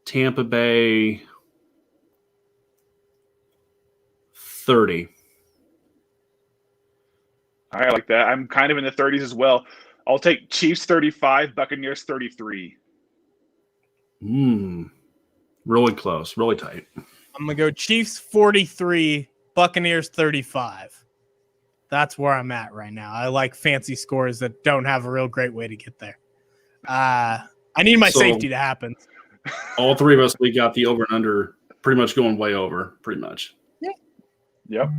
C: Tampa Bay, 30.
B: I like that. I'm kind of in the 30s as well. I'll take Chiefs 35, Buccaneers 33.
C: Really close, really tight.
A: I'm going to go Chiefs 43, Buccaneers 35. That's where I'm at right now. I like fancy scores that don't have a real great way to get there. I need my safety to happen.
C: All 3 of us, we got the over and under pretty much going way over, pretty much.
A: Yeah.
B: Yep.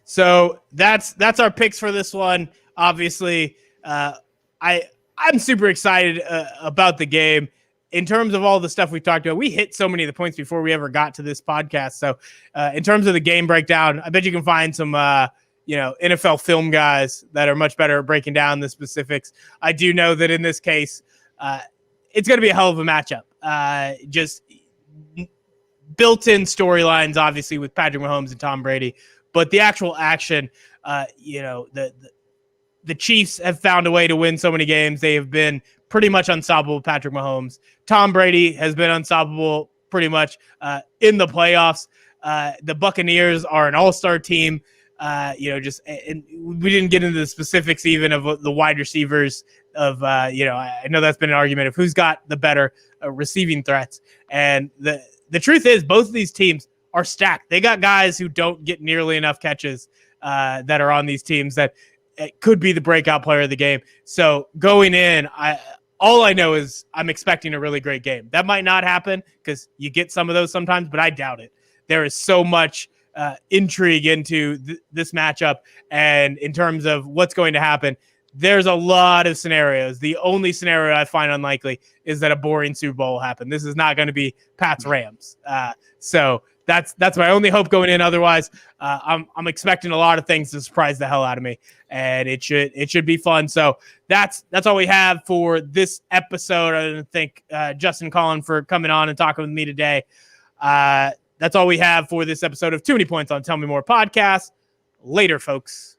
A: So that's our picks for this one. Obviously, I'm super excited about the game. In terms of all the stuff we talked about, we hit so many of the points before we ever got to this podcast. So in terms of the game breakdown, I bet you can find some, NFL film guys that are much better at breaking down the specifics. I do know that in this case, it's going to be a hell of a matchup. Just built-in storylines, obviously, with Patrick Mahomes and Tom Brady. But the actual action, the Chiefs have found a way to win so many games. They have been pretty much unstoppable with Patrick Mahomes. Tom Brady has been unstoppable pretty much in the playoffs. The Buccaneers are an all-star team. And we didn't get into the specifics even of the wide receivers of, I know that's been an argument of who's got the better receiving threats. And the truth is both of these teams are stacked. They got guys who don't get nearly enough catches that are on these teams that it could be the breakout player of the game. So going in, all I know is I'm expecting a really great game. That might not happen because you get some of those sometimes, but I doubt it. There is so much intrigue into this matchup, and in terms of what's going to happen, there's a lot of scenarios. The only scenario I find unlikely is that a boring Super Bowl will happen. This is not going to be Pats Rams. So that's my only hope going in. Otherwise, I'm expecting a lot of things to surprise the hell out of me, and it should be fun. So that's all we have for this episode. I want to thank Justin and Colin for coming on and talking with me today. That's all we have for this episode of Too Many Points on Tell Me More podcast. Later, folks.